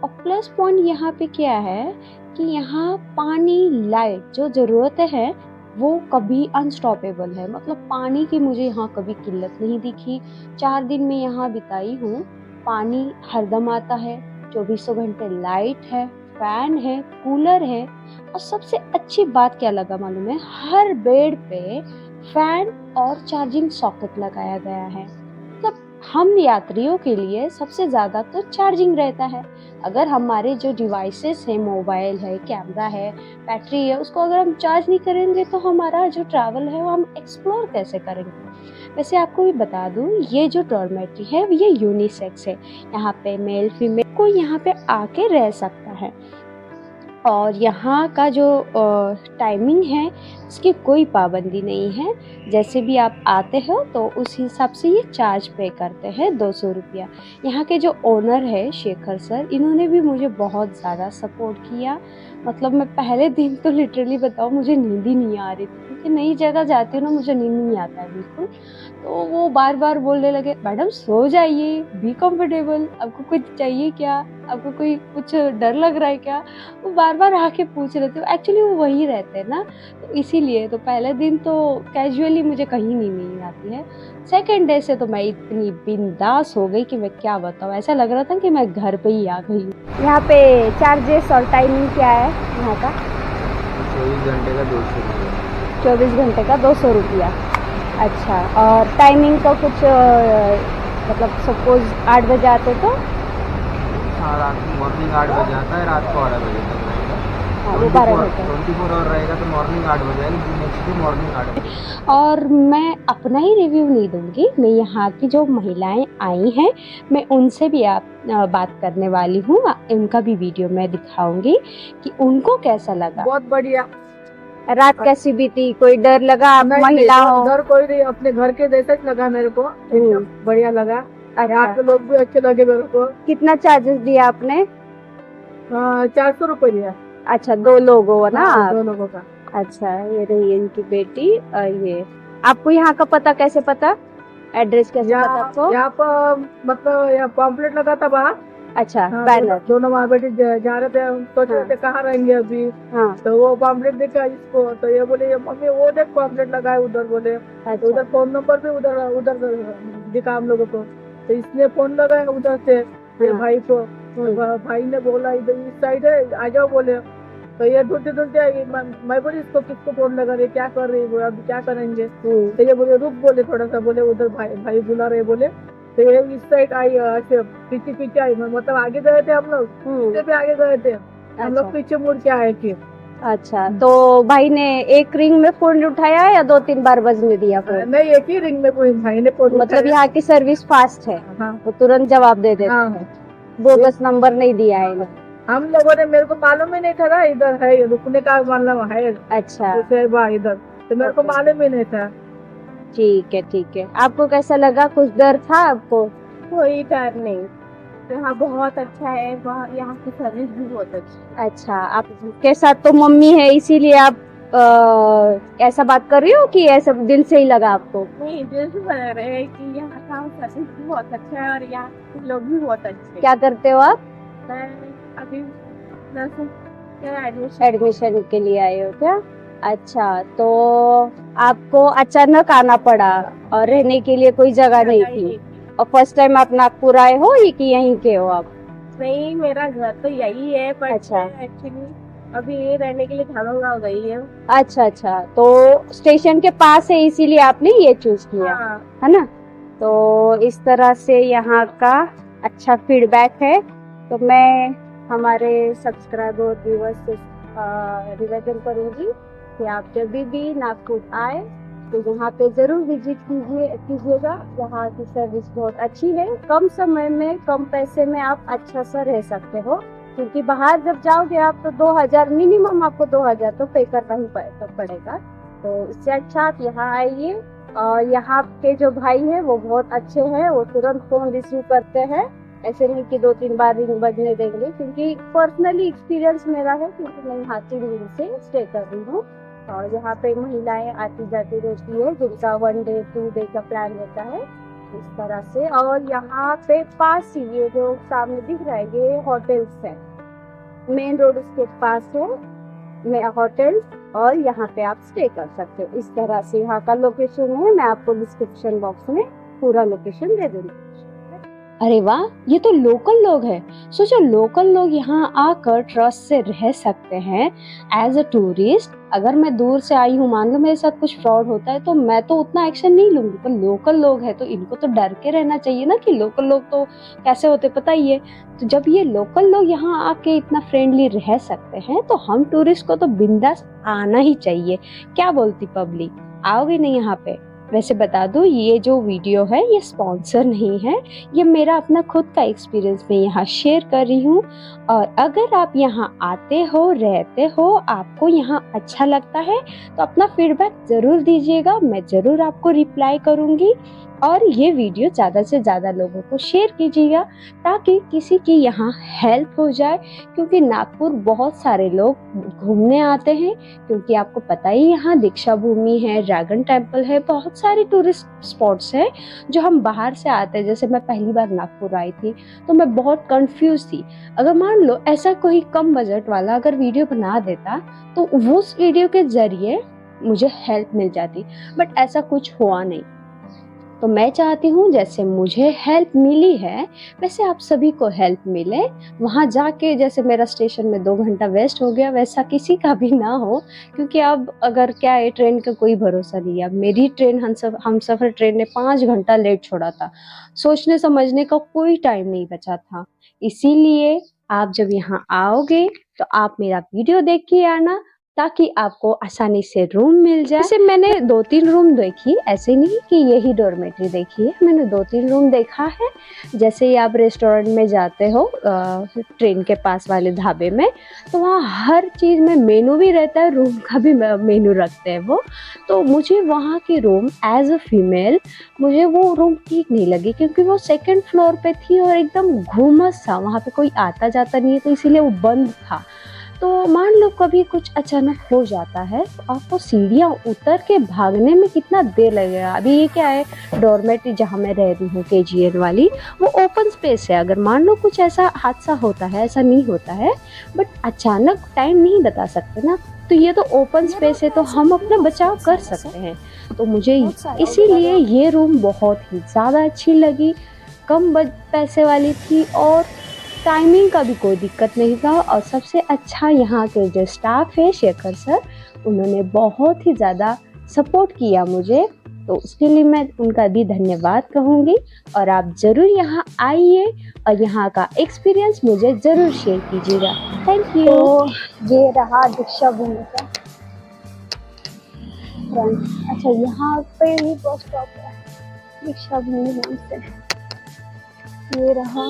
और प्लस पॉइंट यहाँ पे क्या है कि यहाँ पानी, लाइट जो ज़रूरतें हैं वो कभी अनस्टॉपेबल है। मतलब पानी की मुझे यहाँ कभी किल्लत नहीं दिखी। 4 दिन मैं यहाँ बिताई हूँ, पानी हरदम आता है, 24 घंटे लाइट है, फैन है, कूलर है। और सबसे अच्छी बात क्या लगा मालूम है? हर बेड पे फैन और चार्जिंग सॉकेट लगाया गया है। मतलब हम यात्रियों के लिए सबसे ज़्यादा तो चार्जिंग रहता है। अगर हमारे जो डिवाइसेस हैं, मोबाइल है, कैमरा है, बैटरी है, उसको अगर हम चार्ज नहीं करेंगे तो हमारा जो ट्रैवल है वो हम एक्सप्लोर कैसे करेंगे? वैसे आपको भी बता दूँ, ये जो डॉर्मेट्री है ये यूनिसेक्स है। यहाँ पे मेल फीमेल कोई यहाँ पे आके रह सकता है। और यहाँ का जो टाइमिंग है इसकी कोई पाबंदी नहीं है। जैसे भी आप आते हो तो उस हिसाब से ये चार्ज पे करते हैं 200 रुपया। यहाँ के जो ओनर है शेखर सर, इन्होंने भी मुझे बहुत ज़्यादा सपोर्ट किया। मतलब मैं पहले दिन तो लिटरली बताऊँ मुझे नींद ही नहीं आ रही थी, क्योंकि नई जगह जाती हूँ ना, मुझे नींद नहीं आता है बिल्कुल। तो वो बार बार बोलने लगे, मैडम सो जाइए, बी कंफर्टेबल, आपको कुछ चाहिए क्या, आपको कोई कुछ डर लग रहा है क्या? वो बार बार आके पूछ रहे थे। एक्चुअली वो वहीं रहते हैं ना, तो इसीलिए तो पहले दिन तो कैजुअली मुझे कहीं नहीं आती है। सेकेंड डे से तो मैं इतनी बिंदास हो गई कि मैं क्या बताऊँ, ऐसा लग रहा था कि मैं घर पे ही आ गई हूँ। यहाँ पे चार्जेस और टाइमिंग क्या है यहाँ का? 24 घंटे का 200 रुपया। 24 घंटे का 200 रुपया। अच्छा, और टाइमिंग का कुछ मतलब सपोज 8 बजे आते तो? हाँ, रात को मॉर्निंग 8 बजे आता है, रात को 12 बजे तक रहेगा। हाँ, वो 12 घंटे 24 आवर रहेगा तो मॉर्निंग 8 बजे आएगी, नेक्स्ट डे मॉर्निंग 8 बजे। और मैं अपना ही रिव्यू नहीं दूंगी, मैं यहाँ की जो महिलाएं आई हैं मैं उनसे भी बात करने वाली हूँ। उनका भी वीडियो मैं दिखाऊंगी कि उनको कैसा लगा। बहुत बढ़िया। रात कैसी बीती? कोई डर लगा? आप महिला हो? डर कोई नहीं, अपने घर के जैसा ही लगा मेरे को, एकदम बढ़िया लगा। यहाँ अच्छा, के लोग भी अच्छे लगे मेरे को। कितना चार्जेस दिया आपने? 400 रुपये दिया। अच्छा, 2 लोग हो ना हाँ, आप? 2 लोगों का। अच्छा, ये रही इनकी बेटी। और ये आपको यहाँ का पता कैसे पता? एड्रेस कैसे पता आपको? यहाँ पर मतलब यहाँ पॉम्पलेट लगा था बाहर। अच्छा, हाँ, बैनर। दोनों माँ बेटी जा रहे थे, सोच रहे थे कहाँ रहेंगे अभी। हाँ, तो वो पॉम्पलेट देखा इसको, तो ये बोले ये मम्मी वो देख पॉम्पलेट लगा है उधर, बोले तो अच्छा, उधर फोन नंबर भी उधर दिखा हम लोगों को। तो इसने फोन लगाया उधर से मेरे भाई को। तो भाई ने बोला इधर इस साइड है, आ जाओ बोले। तो ये ढूंढते ढूंढते मैं बोली इसको किसको फोन लगा रही, क्या कर रही है, अभी क्या करेंगे? तो ये बोले रुक, बोले थोड़ा सा, बोले उधर भाई बुला रहे बोले। तो ये इस साइड आई, ऐसे पीछे आई, मतलब आगे गए थे हम लोग, इससे भी आगे गए थे हम लोग, पीछे मुड़ के आए फिर। अच्छा, तो भाई ने एक रिंग में फोन उठाया या 2-3 बार बजने दिया फोन? नहीं, एक ही रिंग में कोई भाई ने फोन मतलब यहाँ की सर्विस फास्ट है, हाँ, वो तुरंत जवाब दे देते हाँ, हैं। बोगस नंबर नहीं दिया है इन्होंने। हम लोगों ने, मेरे को मालूम ही नहीं था ना इधर है रुकने का, मतलब है अच्छा, इधर, तो मेरे को मालूम ही नहीं था। ठीक है। आपको कैसा लगा? कुछ डर था आपको? कोई डर नहीं, यहाँ बहुत अच्छा है, यहाँ की सर्विस भी बहुत अच्छी। अच्छा, आपके साथ तो मम्मी है इसीलिए आप ऐसा बात कर रही हो कि ऐसा दिल से ही लगा आपको? नहीं, दिल से लग रहा है कि यहाँ का सर्विस भी बहुत अच्छा है और यहाँ के लोग भी बहुत अच्छे हैं। क्या करते हो आप? मैं अभी एडमिशन के लिए आए हो क्या? अच्छा, तो आपको अचानक आना पड़ा और रहने के लिए कोई जगह नहीं थी, और फर्स्ट टाइम आप नागपुर आए हो कि यहीं के हो आप? नहीं, मेरा घर तो यही है, पर अच्छा, एक्चुअली अभी ये रहने के लिए धामंगांव गई है। अच्छा, तो स्टेशन के पास है इसीलिए आपने ये चूज किया, हाँ। है ना? तो इस तरह से यहाँ का अच्छा फीडबैक है। तो मैं हमारे सब्सक्राइबर व्यूअर्स से निवेदन करूंगी कि आप जब भी नागपुर आए तो यहाँ पे जरूर विजिट कीजिएगा। यहाँ की सर्विस बहुत अच्छी है, कम समय में कम पैसे में आप अच्छा सा रह सकते हो, क्योंकि बाहर जब जाओगे आप तो 2000 मिनिमम, आपको 2000 तो पे करना ही पड़ेगा। तो इससे अच्छा आप यहाँ आइए। और यहाँ के जो भाई हैं वो बहुत अच्छे हैं, वो तुरंत फोन रिसीव करते हैं ऐसे नहीं कि 2-3 बार रिंग बजने देंगे, क्योंकि पर्सनली एक्सपीरियंस मेरा है, क्योंकि मैं यहाँ 3 दिन से स्टे कर रही हूँ और यहाँ पे महिलाएं आती जाती रहती है जिनका 1 डे 2 डे का प्लान रहता है इस तरह से। और यहाँ पे पास ही ये जो सामने दिख रहा है ये होटल्स है, मेन रोड उसके पास है में होटल, और यहाँ पे आप स्टे कर सकते हो। इस तरह से यहाँ का लोकेशन है, मैं आपको डिस्क्रिप्शन बॉक्स में पूरा लोकेशन दे दूंगी। अरे वाह, ये तो लोकल लोग हैं। सोचो, लोकल लोग यहाँ आकर ट्रस्ट से रह सकते हैं एज अ टूरिस्ट। अगर मैं दूर से आई हूँ, मान लो मेरे साथ कुछ फ्रॉड होता है तो मैं तो उतना एक्शन नहीं लूंगी, पर लोकल लोग हैं तो इनको तो डर के रहना चाहिए ना कि लोकल लोग तो कैसे होते पता ही है। तो जब ये लोकल लोग यहाँ आके इतना फ्रेंडली रह सकते हैं तो हम टूरिस्ट को तो बिंदास आना ही चाहिए। क्या बोलती पब्लिक, आओगे नहीं यहाँ पे? वैसे बता दूं, ये जो वीडियो है ये स्पॉन्सर नहीं है, ये मेरा अपना खुद का एक्सपीरियंस मैं यहाँ शेयर कर रही हूँ। और अगर आप यहाँ आते हो, रहते हो, आपको यहाँ अच्छा लगता है तो अपना फीडबैक ज़रूर दीजिएगा, मैं ज़रूर आपको रिप्लाई करूँगी। और ये वीडियो ज़्यादा से ज़्यादा लोगों को शेयर कीजिएगा ताकि किसी की यहाँ हेल्प हो जाए, क्योंकि नागपुर बहुत सारे लोग घूमने आते हैं, क्योंकि आपको पता ही यहाँ दीक्षा भूमि है, ड्रैगन टेम्पल है, बहुत सारे टूरिस्ट स्पॉट्स हैं जो हम बाहर से आते हैं। जैसे मैं पहली बार नागपुर आई थी तो मैं बहुत कंफ्यूज थी। अगर मान लो ऐसा कोई कम बजट वाला अगर वीडियो बना देता तो उस वीडियो के जरिए मुझे हेल्प मिल जाती, बट ऐसा कुछ हुआ नहीं। तो मैं चाहती हूँ जैसे मुझे हेल्प मिली है वैसे आप सभी को हेल्प मिले। वहाँ जाके जैसे मेरा स्टेशन में 2 घंटा वेस्ट हो गया वैसा किसी का भी ना हो, क्योंकि अब अगर क्या है, ट्रेन का कोई भरोसा नहीं है। अब मेरी ट्रेन हमसफर ट्रेन ने 5 घंटा लेट छोड़ा था, सोचने समझने का कोई टाइम नहीं बचा था। इसीलिए आप जब यहाँ आओगे तो आप मेरा वीडियो देख के आना ताकि आपको आसानी से रूम मिल जाए। जैसे मैंने 2-3 रूम देखी, ऐसे नहीं कि यही डॉर्मेट्री देखी है, मैंने 2-3 रूम देखा है। जैसे ही आप रेस्टोरेंट में जाते हो ट्रेन के पास वाले ढाबे में, तो वहाँ हर चीज़ में मेनू भी रहता है, रूम का भी मेनू रखते हैं वो। तो मुझे वहाँ की रूम एज अ फीमेल मुझे वो रूम ठीक नहीं लगी, क्योंकि वो 2nd फ्लोर पे थी और एकदम घूमस था, वहाँ पे कोई आता जाता नहीं है, तो इसीलिए वो बंद था। तो मान लो कभी कुछ अचानक हो जाता है तो आपको सीढ़ियाँ उतर के भागने में कितना देर लगेगा। अभी ये क्या है, डॉर्मेट्री जहाँ मैं रह रही हूँ KGN वाली, वो ओपन स्पेस है। अगर मान लो कुछ ऐसा हादसा होता है, ऐसा नहीं होता है, बट अचानक टाइम नहीं बता सकते ना, तो ये तो ओपन स्पेस है तो हम अपना बचाव कर सकते हैं। तो मुझे इसीलिए ये रूम बहुत ही ज़्यादा अच्छी लगी, कम पैसे वाली थी और टाइमिंग का भी कोई दिक्कत नहीं था। और सबसे अच्छा यहाँ के जो स्टाफ है शेखर सर, उन्होंने बहुत ही ज़्यादा सपोर्ट किया मुझे, तो उसके लिए मैं उनका भी धन्यवाद कहूँगी। और आप ज़रूर यहाँ आइए और यहाँ का एक्सपीरियंस मुझे ज़रूर शेयर कीजिएगा। Thank you. तो ये रहा दीक्षा भूमि का फ्रंट। अच्छा, यहाँ पे ही बस स्टॉप है दीक्षा भूमि नाम से। ये रहा